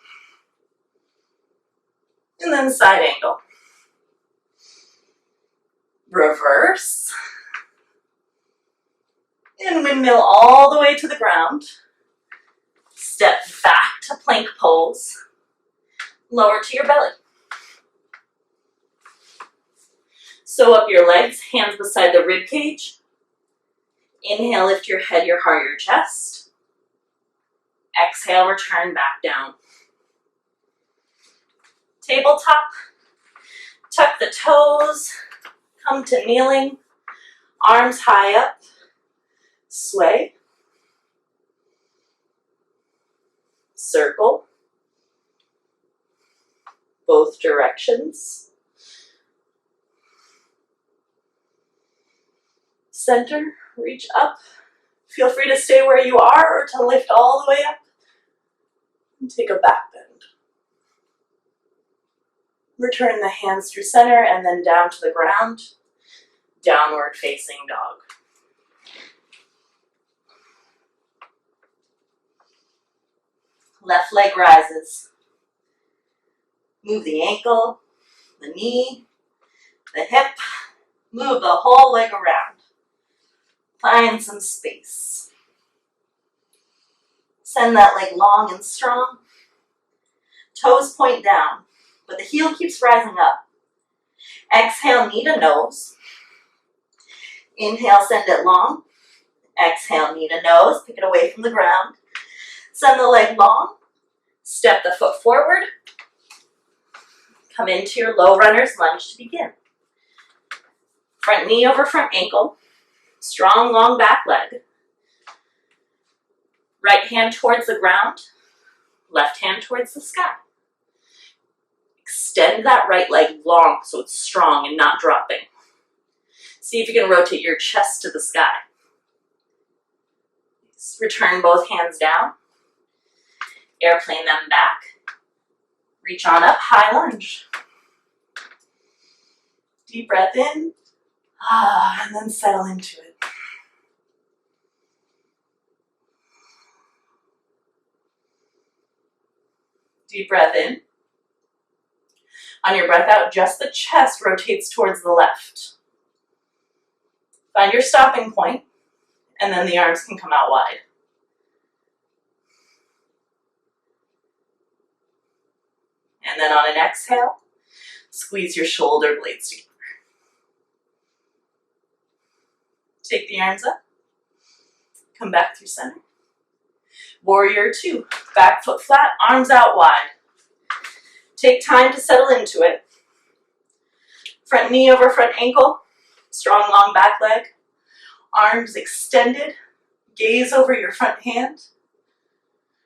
And then side angle. Reverse. And windmill all the way to the ground. Step back to plank pose. Lower to your belly. Sew up your legs, hands beside the rib cage. Inhale, lift your head, your heart, your chest. Exhale, return back down. Tabletop. Tuck the toes. Come to kneeling. Arms high up. Sway. Circle. Both directions. Center, reach up. Feel free to stay where you are or to lift all the way up. And take a back bend. Return the hands through center and then down to the ground. Downward facing dog. Left leg rises. Move the ankle, the knee, the hip. Move the whole leg around. Find some space. Send that leg long and strong. Toes point down, but the heel keeps rising up. Exhale, knee to nose. Inhale, send it long. Exhale, knee to nose. Pick it away from the ground. Send the leg long. Step the foot forward. Come into your low runner's lunge to begin. Front knee over front ankle. Strong, long back leg. Right hand towards the ground. Left hand towards the sky. Extend that right leg long so it's strong and not dropping. See if you can rotate your chest to the sky. Return both hands down. Airplane them back. Reach on up, high lunge. Deep breath in. And then settle into it. Deep breath in. On your breath out, just the chest rotates towards the left. Find your stopping point, and then the arms can come out wide. And then on an exhale, squeeze your shoulder blades together. Take the arms up. Come back through center. Warrior two. Back foot flat, arms out wide. Take time to settle into it. Front knee over front ankle. Strong long back leg. Arms extended. Gaze over your front hand.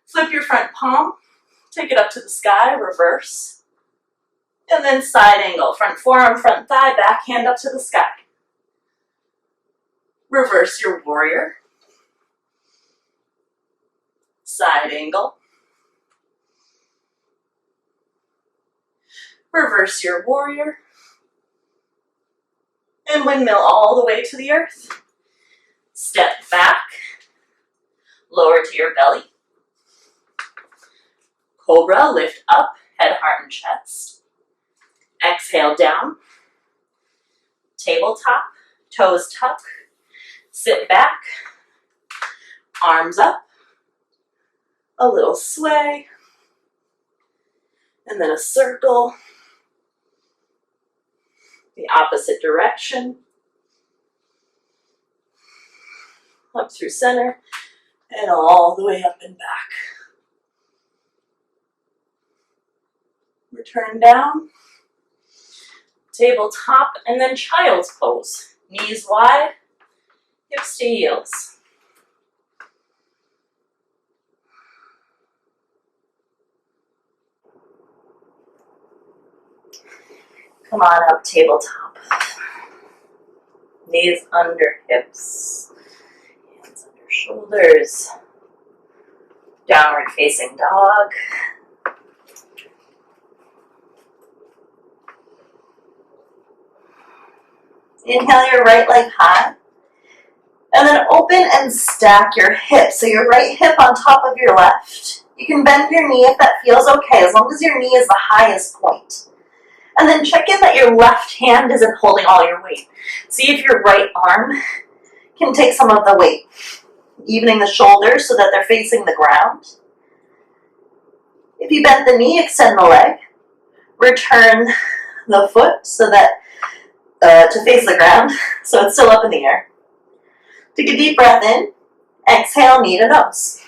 Flip your front palm. Take it up to the sky, reverse. And then side angle. Front forearm, front thigh, back hand up to the sky. Reverse your warrior. Side angle. Reverse your warrior. And windmill all the way to the earth. Step back. Lower to your belly. Cobra, lift up, head, heart, and chest. Exhale down. Tabletop. Toes tuck, sit back, arms up, a little sway, and then a circle, the opposite direction, up through center, and all the way up and back. Return down, tabletop, and then child's pose. Knees wide, hips to heels. Come on up, tabletop. Knees under hips, hands under shoulders. Downward facing dog. Inhale your right leg high, and then open and stack your hips. So your right hip on top of your left. You can bend your knee if that feels okay, as long as your knee is the highest point. And then check in that your left hand isn't holding all your weight. See if your right arm can take some of the weight. Evening the shoulders so that they're facing the ground. If you bend the knee, extend the leg. Return the foot so that to face the ground, so it's still up in the air. Take a deep breath in. Exhale, knee to nose.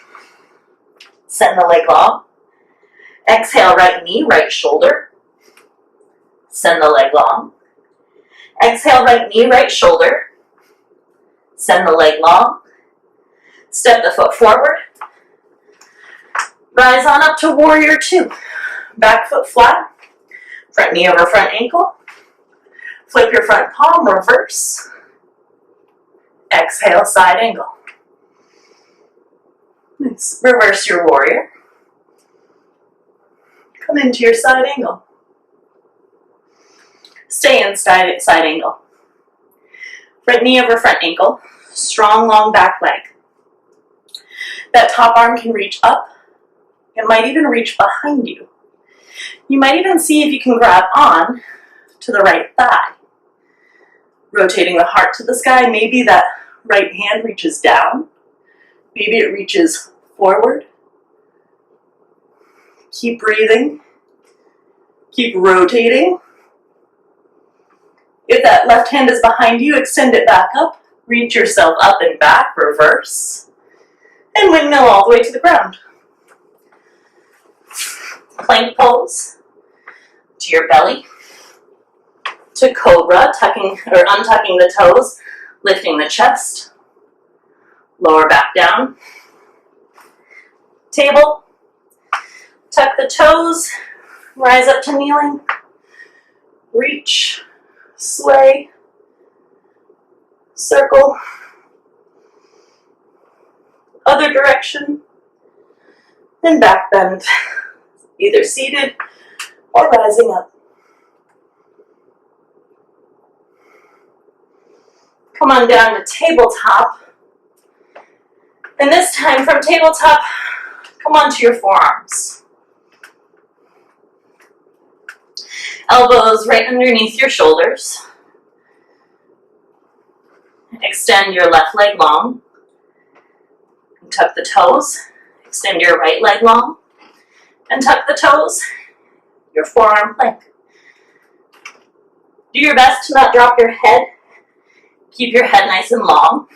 Send the leg long. Exhale, right knee, right shoulder. Send the leg long. Exhale, right knee, right shoulder. Send the leg long. Step the foot forward. Rise on up to warrior two. Back foot flat. Front knee over front ankle. Flip your front palm, reverse. Exhale, side angle. Nice. Reverse your warrior. Come into your side angle. Stay in side angle. Front knee over front ankle. Strong, long back leg. That top arm can reach up. It might even reach behind you. You might even see if you can grab on to the right thigh. Rotating the heart to the sky, maybe that right hand reaches down. Maybe it reaches forward. Keep breathing. Keep rotating. If that left hand is behind you, extend it back up. Reach yourself up and back, reverse. And windmill all the way to the ground. Plank pose to your belly. To cobra, tucking or untucking the toes, lifting the chest, lower back down. Table, tuck the toes, rise up to kneeling, reach, sway, circle, other direction, and back bend, either seated or rising up. Come on down to tabletop. And this time from tabletop, come on to your forearms. Elbows right underneath your shoulders. Extend your left leg long. And tuck the toes. Extend your right leg long. And tuck the toes. Your forearm plank. Do your best to not drop your head. Keep your head nice and long.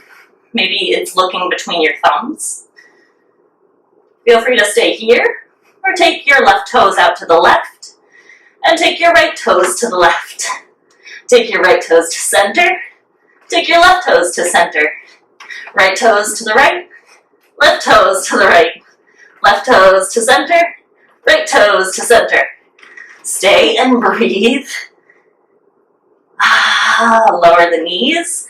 Maybe it's looking between your thumbs. Feel free to stay here, or take your left toes out to the left, and take your right toes to the left. Take your right toes to center, take your left toes to center. Right toes to the right, left toes to the right. Left toes to center, right toes to center. Stay and breathe. Lower the knees,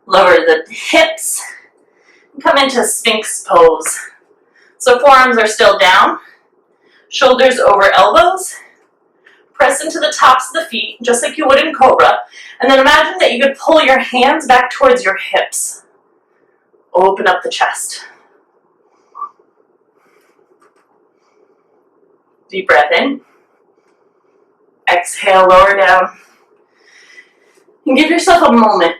lower the hips, come into Sphinx pose. So forearms are still down, shoulders over elbows, press into the tops of the feet, just like you would in Cobra, and then imagine that you could pull your hands back towards your hips. Open up the chest. Deep breath in. Exhale, lower down. And give yourself a moment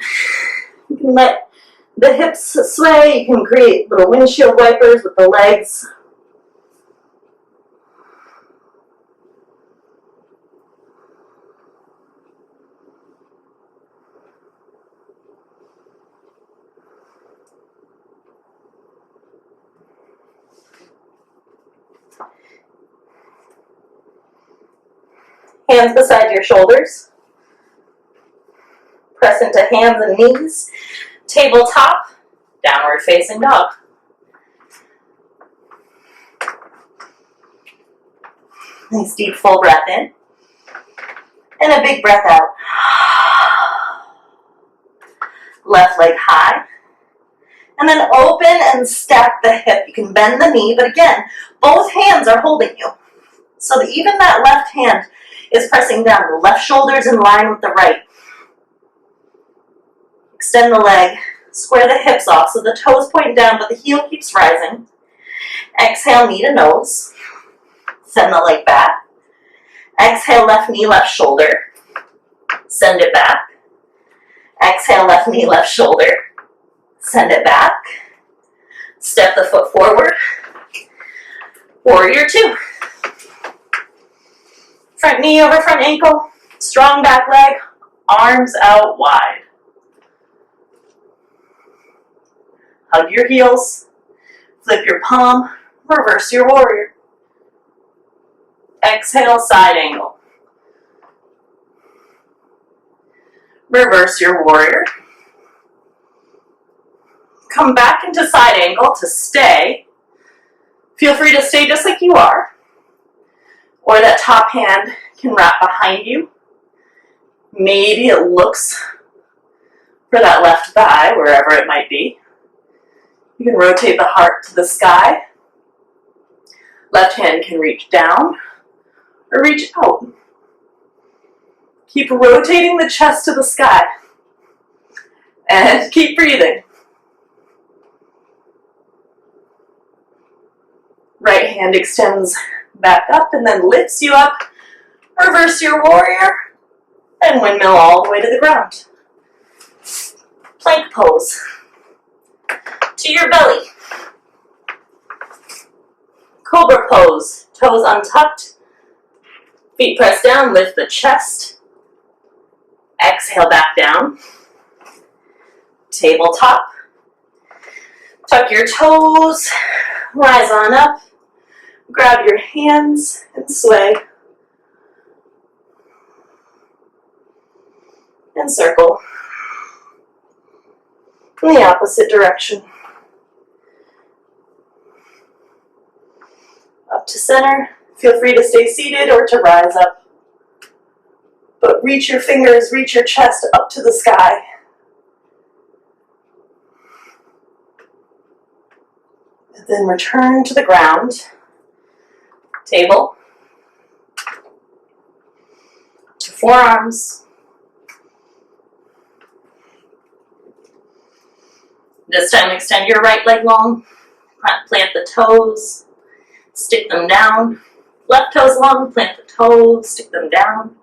can let the hips sway. You can create little windshield wipers with the legs. Hands beside your shoulders. Press into hands and knees. Tabletop, downward facing dog. Nice deep full breath in. And a big breath out. Left leg high. And then open and stack the hip. You can bend the knee, but again, both hands are holding you. So that even that left hand is pressing down. The left shoulder is in line with the right. Extend the leg. Square the hips off so the toes point down, but the heel keeps rising. Exhale, knee to nose. Send the leg back. Exhale, left knee, left shoulder. Send it back. Exhale, left knee, left shoulder. Send it back. Step the foot forward. Warrior two. Front knee over front ankle. Strong back leg. Arms out wide. Hug your heels. Flip your palm. Reverse your warrior. Exhale, side angle. Reverse your warrior. Come back into side angle to stay. Feel free to stay just like you are. Or that top hand can wrap behind you. Maybe it looks for that left thigh, wherever it might be. You can rotate the heart to the sky. Left hand can reach down or reach out. Keep rotating the chest to the sky. And keep breathing. Right hand extends back up and then lifts you up. Reverse your warrior and windmill all the way to the ground. Plank pose. To your belly. Cobra pose. Toes untucked. Feet pressed down. Lift the chest. Exhale back down. Tabletop. Tuck your toes. Rise on up. Grab your hands and sway. And circle. In the opposite direction. Up to center. Feel free to stay seated or to rise up. But reach your fingers, reach your chest up to the sky. And then return to the ground. Table. To forearms. This time extend your right leg long. Plant the toes. Stick them down. Left toes long, plant the toes, stick them down.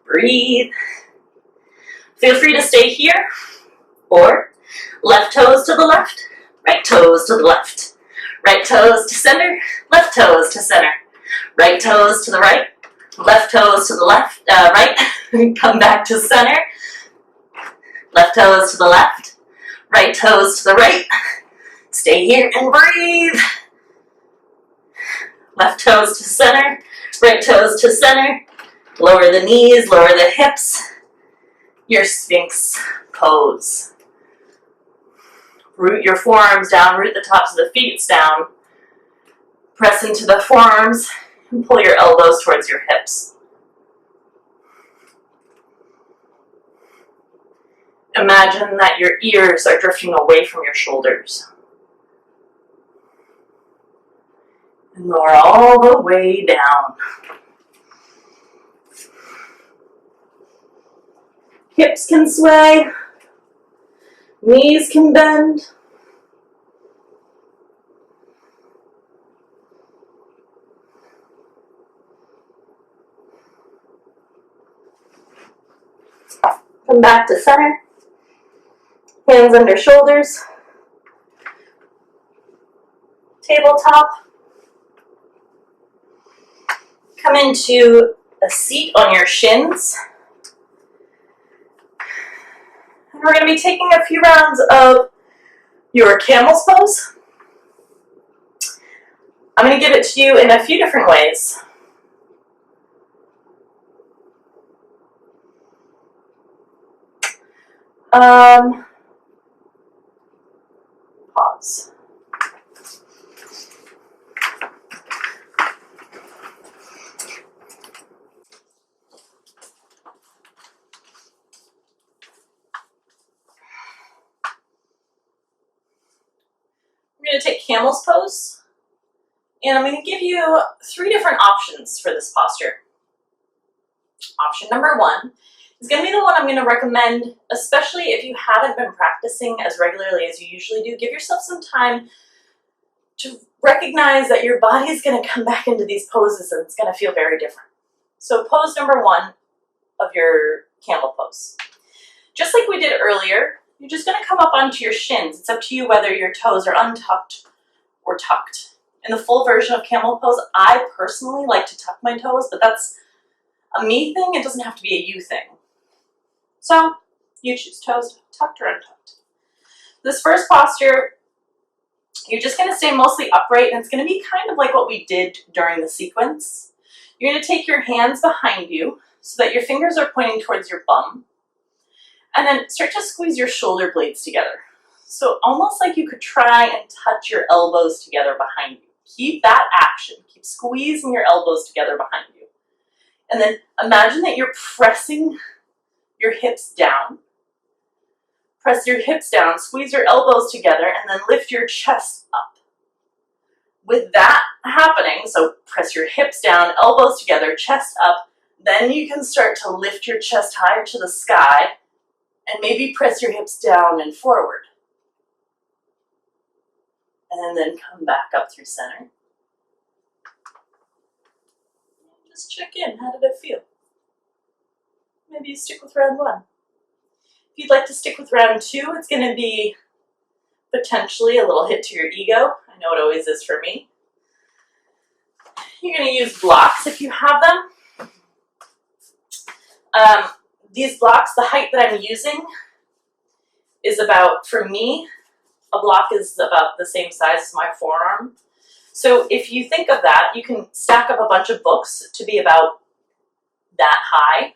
Breathe. Feel free to stay here. Or left toes to the left, right toes to the left. Right toes to center, left toes to center. Right toes to the right, left toes to the left, right. Come back to center. Left toes to the left, right toes to the right. Stay here and breathe. Left toes to center, right toes to center. Lower the knees, lower the hips. Your Sphinx pose. Root your forearms down, root the tops of the feet down. Press into the forearms and pull your elbows towards your hips. Imagine that your ears are drifting away from your shoulders. And lower all the way down. Hips can sway. Knees can bend. Come back to center. Hands under shoulders. Tabletop. Come into a seat on your shins. And we're going to be taking a few rounds of your camel's pose. I'm going to give it to you in a few different ways. Pause. We're going to take camel's pose, and I'm going to give you 3 different options for this posture. Option number 1 is going to be the one I'm going to recommend, especially if you haven't been practicing as regularly as you usually do. Give yourself some time to recognize that your body is going to come back into these poses and it's going to feel very different. So pose number 1 of your camel pose. Just like we did earlier, you're just going to come up onto your shins. It's up to you whether your toes are untucked or tucked. In the full version of camel pose, I personally like to tuck my toes, but that's a me thing. It doesn't have to be a you thing. So you choose toes tucked or untucked. This first posture, you're just going to stay mostly upright, and it's going to be kind of like what we did during the sequence. You're going to take your hands behind you so that your fingers are pointing towards your bum, and then start to squeeze your shoulder blades together. So almost like you could try and touch your elbows together behind you. Keep that action. Keep squeezing your elbows together behind you. And then imagine that you're pressing your hips down. Press your hips down, squeeze your elbows together, and then lift your chest up. With that happening, so press your hips down, elbows together, chest up, then you can start to lift your chest higher to the sky and maybe press your hips down and forward. And then come back up through center. Just check in. How did it feel? Maybe you stick with round 1. If you'd like to stick with round 2, it's going to be potentially a little hit to your ego. I know it always is for me. You're going to use blocks if you have them. These blocks, the height that I'm using is about, for me, a block is about the same size as my forearm. So if you think of that, you can stack up a bunch of books to be about that high.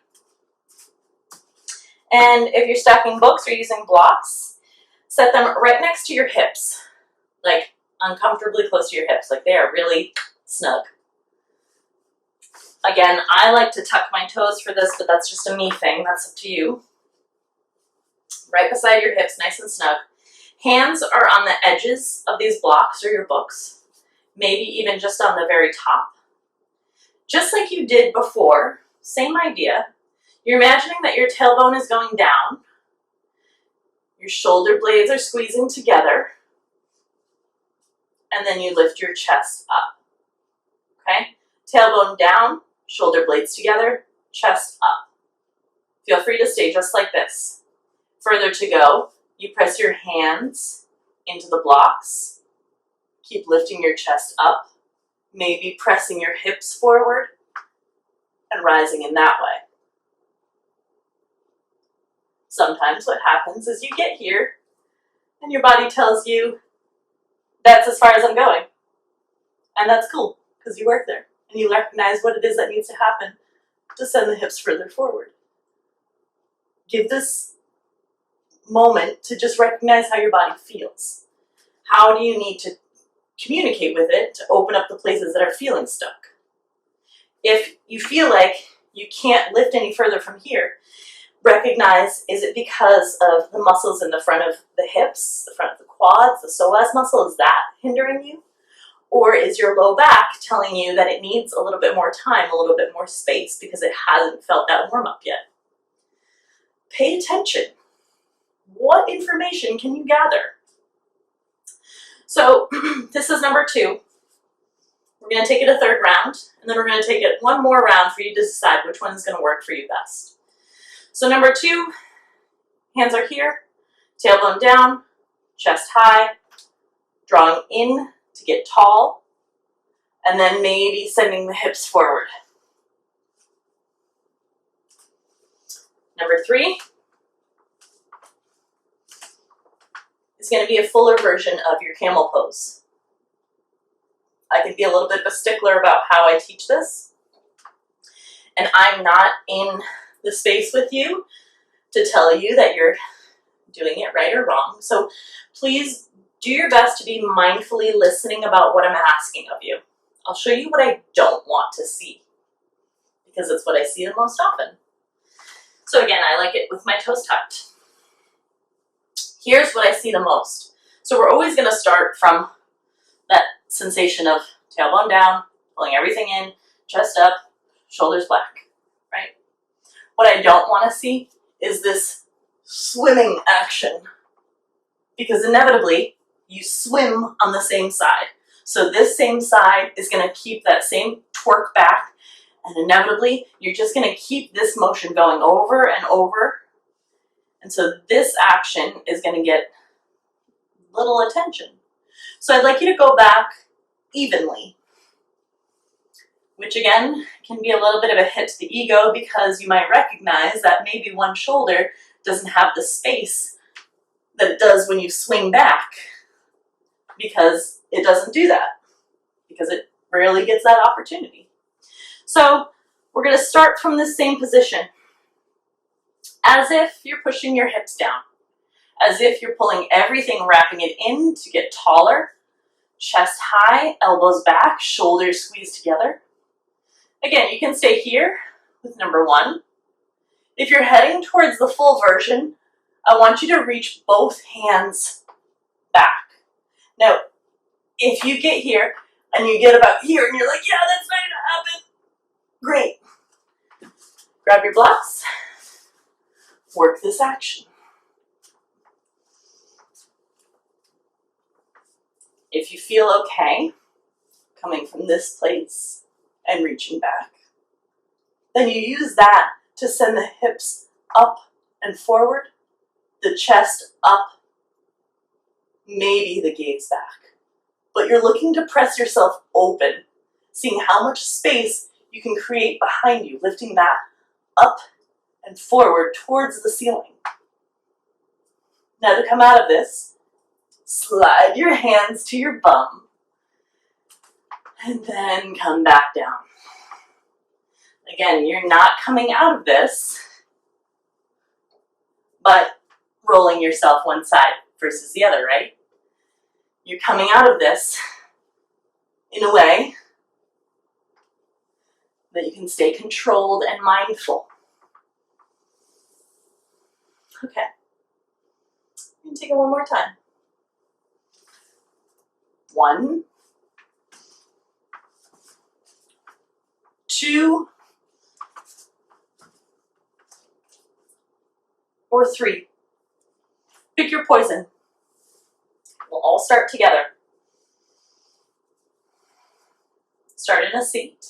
And if you're stacking books or using blocks, set them right next to your hips, like uncomfortably close to your hips, like they are really snug. Again, I like to tuck my toes for this, but that's just a me thing. That's up to you. Right beside your hips, nice and snug. Hands are on the edges of these blocks or your books, maybe even just on the very top. Just like you did before, same idea. You're imagining that your tailbone is going down, your shoulder blades are squeezing together, and then you lift your chest up. Okay? Tailbone down, shoulder blades together, chest up. Feel free to stay just like this. Further to go, you press your hands into the blocks. Keep lifting your chest up, maybe pressing your hips forward and rising in that way. Sometimes what happens is you get here and your body tells you, that's as far as I'm going. And that's cool, because you work there and you recognize what it is that needs to happen to send the hips further forward. Give this moment to just recognize how your body feels. How do you need to communicate with it to open up the places that are feeling stuck? If you feel like you can't lift any further from here, recognize, is it because of the muscles in the front of the hips, the front of the quads, the psoas muscle, is that hindering you? Or is your low back telling you that it needs a little bit more time, a little bit more space because it hasn't felt that warm up yet? Pay attention. What information can you gather? So this is number 2. We're going to take it a third round, and then we're going to take it one more round for you to decide which one is going to work for you best. So number 2, hands are here. Tailbone down, chest high, drawing in to get tall, and then maybe sending the hips forward. Number 3 is going to be a fuller version of your camel pose. I can be a little bit of a stickler about how I teach this, and I'm not in the space with you to tell you that you're doing it right or wrong. So please do your best to be mindfully listening about what I'm asking of you. I'll show you what I don't want to see, because it's what I see the most often. So again, I like it with my toes tucked. Here's what I see the most. So we're always going to start from that sensation of tailbone down, pulling everything in, chest up, shoulders back, right? What I don't want to see is this swimming action, because inevitably you swim on the same side. So this same side is going to keep that same torque back, and inevitably you're just going to keep this motion going over and over. And so this action is going to get little attention. So I'd like you to go back evenly, which again can be a little bit of a hit to the ego, because you might recognize that maybe one shoulder doesn't have the space that it does when you swing back, because it doesn't do that, because it rarely gets that opportunity. So we're going to start from the same position, as if you're pushing your hips down, as if you're pulling everything, wrapping it in to get taller, chest high, elbows back, shoulders squeezed together. Again, you can stay here with number 1. If you're heading towards the full version, I want you to reach both hands back. Now, if you get here and you get about here and you're like, yeah, that's not gonna happen, great. Grab your blocks, work this action. If you feel okay coming from this place and reaching back, then you use that to send the hips up and forward, the chest up, maybe the gaze back. But you're looking to press yourself open, seeing how much space you can create behind you, lifting that up and forward towards the ceiling. Now to come out of this, slide your hands to your bum, and then come back down. Again, you're not coming out of this, but rolling yourself one side versus the other, right? You're coming out of this in a way that you can stay controlled and mindful. Okay. I'm going to take it one more time. 1, 2, or 3. Pick your poison. We'll all start together. Start in a seat.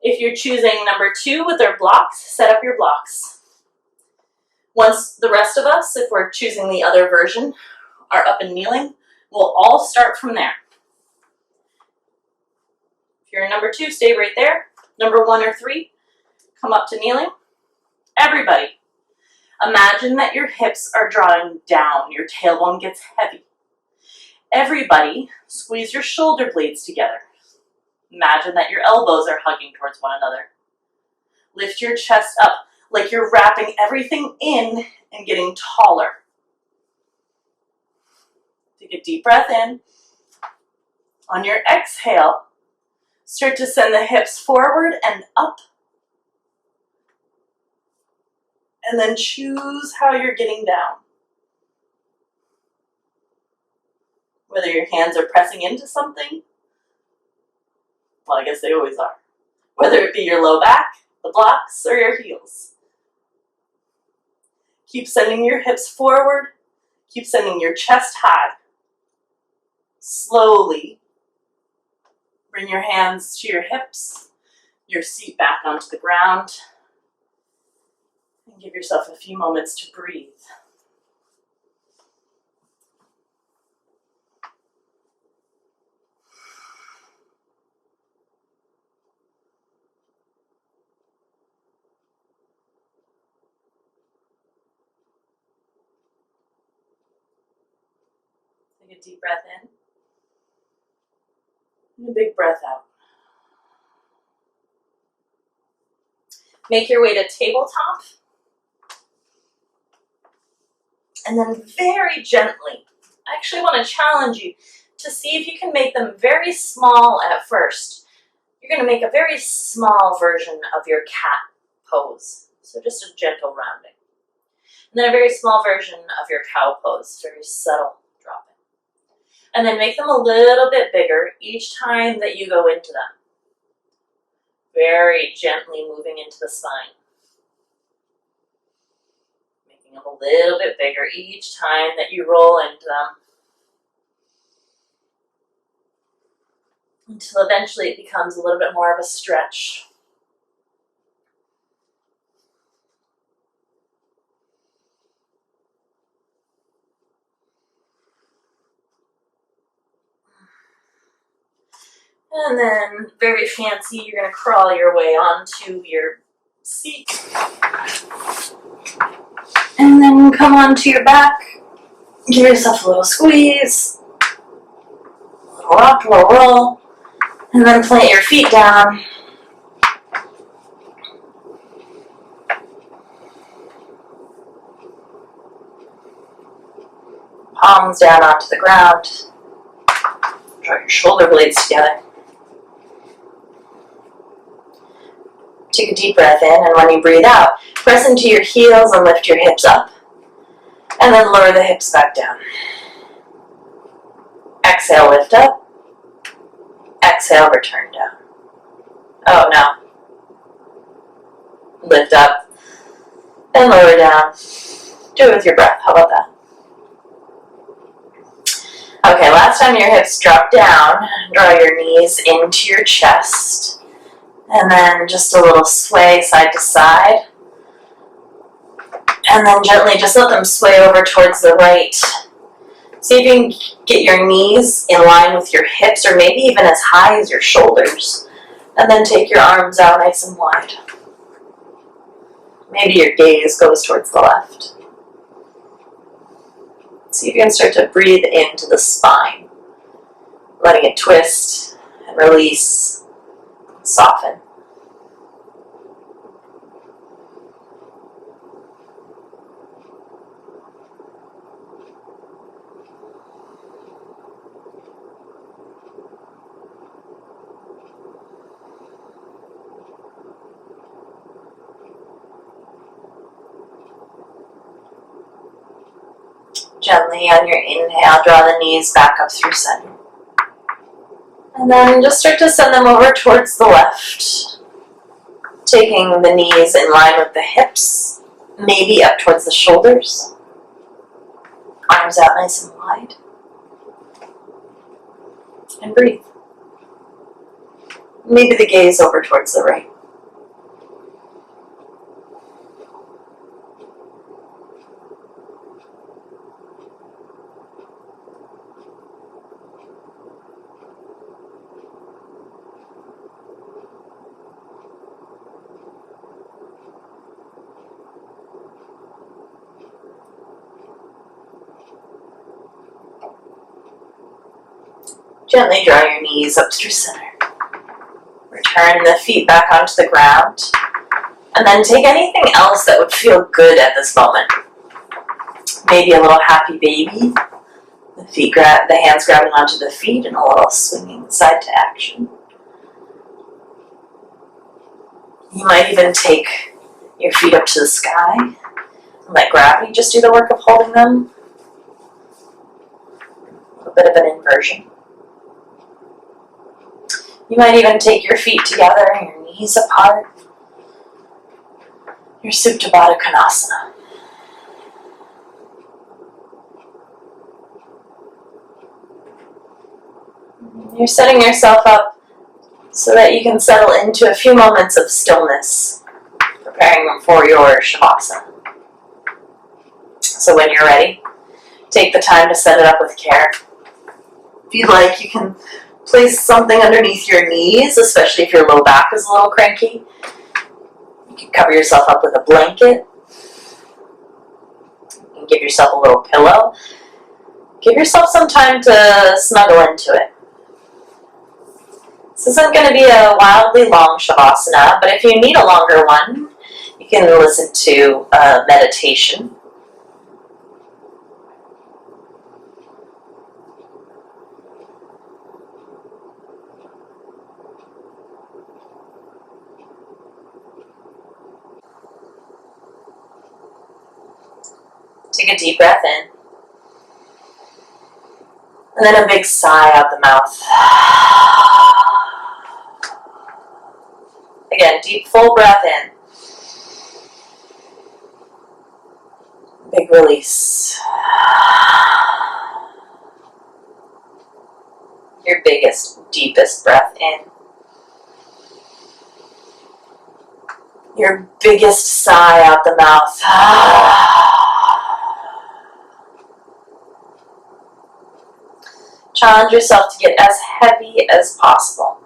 If you're choosing number 2 with their blocks, set up your blocks. Once the rest of us, if we're choosing the other version, are up and kneeling, we'll all start from there. If you're in number 2, stay right there. Number 1 or 3, come up to kneeling. Everybody, imagine that your hips are drawing down, your tailbone gets heavy. Everybody, squeeze your shoulder blades together. Imagine that your elbows are hugging towards one another. Lift your chest up like you're wrapping everything in and getting taller. Take a deep breath in. On your exhale, start to send the hips forward and up. And then choose how you're getting down. Whether your hands are pressing into something, well, I guess they always are. Whether it be your low back, the blocks, or your heels. Keep sending your hips forward. Keep sending your chest high. Slowly bring your hands to your hips, your seat back onto the ground, and give yourself a few moments to breathe. Take a deep breath in. And a big breath out. Make your way to tabletop. And then very gently, I actually want to challenge you to see if you can make them very small at first. You're going to make a very small version of your cat pose. So just a gentle rounding. And then a very small version of your cow pose, very subtle dropping. And then make them a little bit bigger each time that you go into them. Very gently moving into the spine. Making them a little bit bigger each time that you roll into them. Until eventually it becomes a little bit more of a stretch. And then, very fancy, you're going to crawl your way onto your seat. And then come onto your back. Give yourself a little squeeze. A little rock, a little roll. And then plant your feet down. Palms down onto the ground. Draw your shoulder blades together. Take a deep breath in, and when you breathe out, press into your heels and lift your hips up. And then lower the hips back down. Exhale, lift up. Exhale, return down. Oh, no. Lift up and lower down. Do it with your breath. How about that? Okay, last time your hips drop down, draw your knees into your chest. And then just a little sway side to side. And then gently just let them sway over towards the right. See if you can get your knees in line with your hips, or maybe even as high as your shoulders. And then take your arms out nice and wide. Maybe your gaze goes towards the left. See if you can start to breathe into the spine. Letting it twist and release, soften. Gently on your inhale, draw the knees back up through center. And then just start to send them over towards the left. Taking the knees in line with the hips, maybe up towards the shoulders. Arms out nice and wide. And breathe. Maybe the gaze over towards the right. Gently draw your knees up through center. Return the feet back onto the ground. And then take anything else that would feel good at this moment. Maybe a little happy baby. The hands grabbing onto the feet and a little swinging side to action. You might even take your feet up to the sky and let gravity just do the work of holding them. A little bit of an inversion. You might even take your feet together and your knees apart. Your Supta Baddha Konasana. You're setting yourself up so that you can settle into a few moments of stillness, preparing for your Shavasana. So when you're ready, take the time to set it up with care. If you'd like, you can place something underneath your knees, especially if your low back is a little cranky. You can cover yourself up with a blanket. You can give yourself a little pillow. Give yourself some time to snuggle into it. This isn't going to be a wildly long Shavasana, but if you need a longer one, you can listen to a meditation. Take a deep breath in. And then a big sigh out the mouth. Again, deep, full breath in. Big release. Your biggest, deepest breath in. Your biggest sigh out the mouth. Challenge yourself to get as heavy as possible.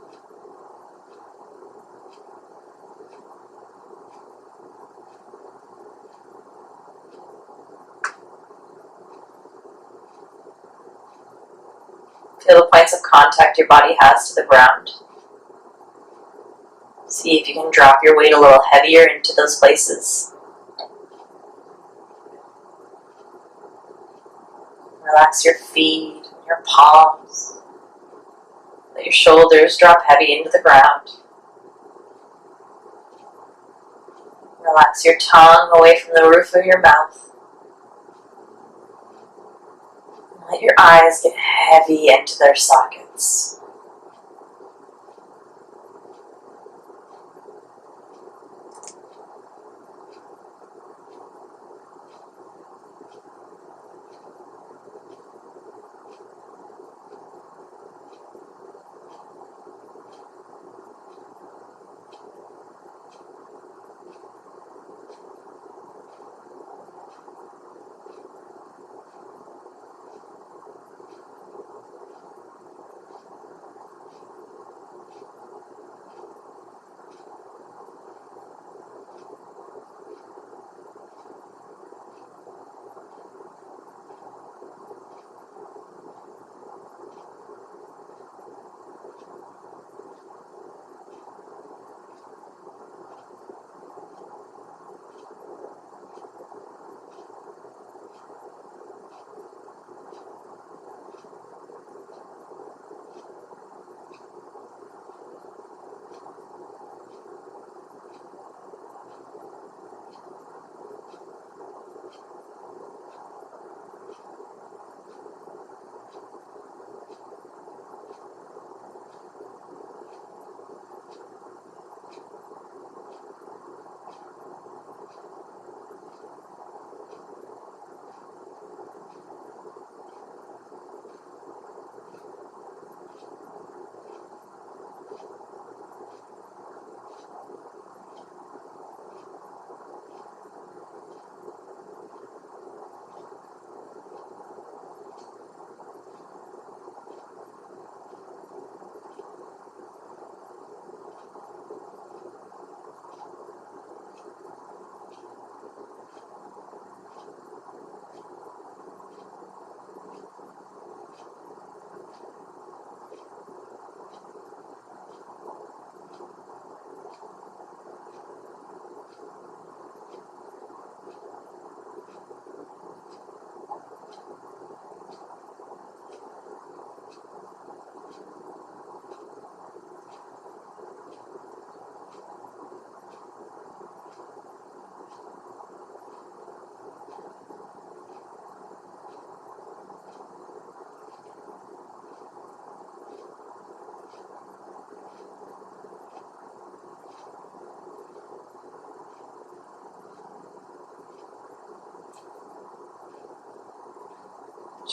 Feel the points of contact your body has to the ground. See if you can drop your weight a little heavier into those places. Relax your feet, your palms. Let your shoulders drop heavy into the ground. Relax your tongue away from the roof of your mouth. Let your eyes get heavy into their sockets.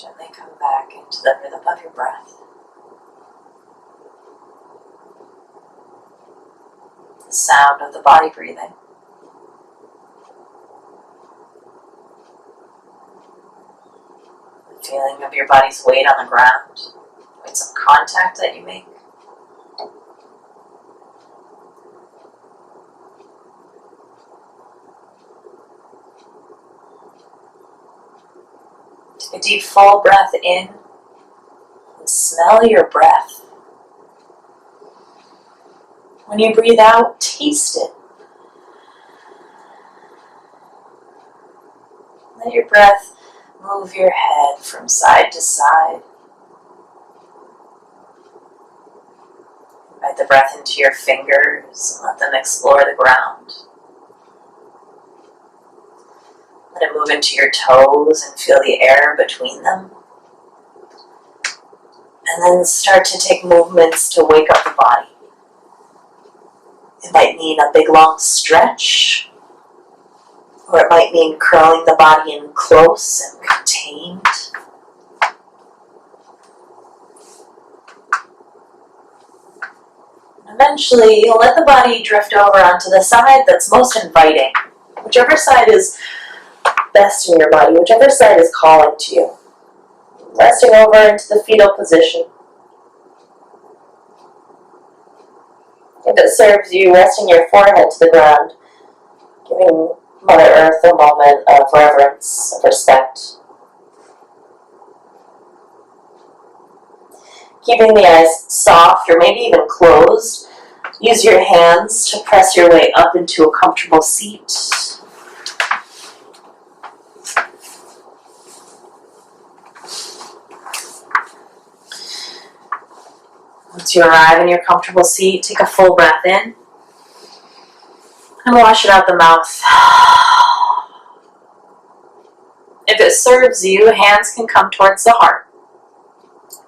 Gently come back into the rhythm of your breath. The sound of the body breathing. The feeling of your body's weight on the ground. Points of contact that you make. Take a deep, full breath in and smell your breath. When you breathe out, taste it. Let your breath move your head from side to side. Invite the breath into your fingers and let them explore the ground. Let it move into your toes and feel the air between them. And then start to take movements to wake up the body. It might mean a big long stretch, or it might mean curling the body in close and contained. Eventually, you'll let the body drift over onto the side that's most inviting. Whichever side is best in your body, whichever side is calling to you. Resting over into the fetal position. If it serves you, resting your forehead to the ground, giving Mother Earth a moment of reverence, of respect. Keeping the eyes soft or maybe even closed, use your hands to press your way up into a comfortable seat. Once you arrive in your comfortable seat, take a full breath in and wash it out the mouth. If it serves you, hands can come towards the heart,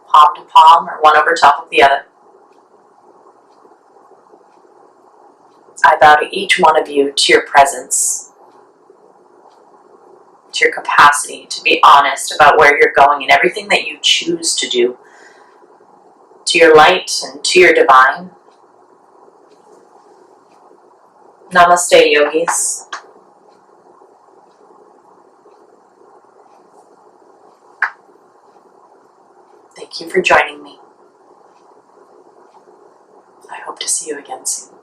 palm to palm or one over top of the other. I bow to each one of you, to your presence, to your capacity to be honest about where you're going and everything that you choose to do, to your light and to your divine. Namaste, yogis. Thank you for joining me. I hope to see you again soon.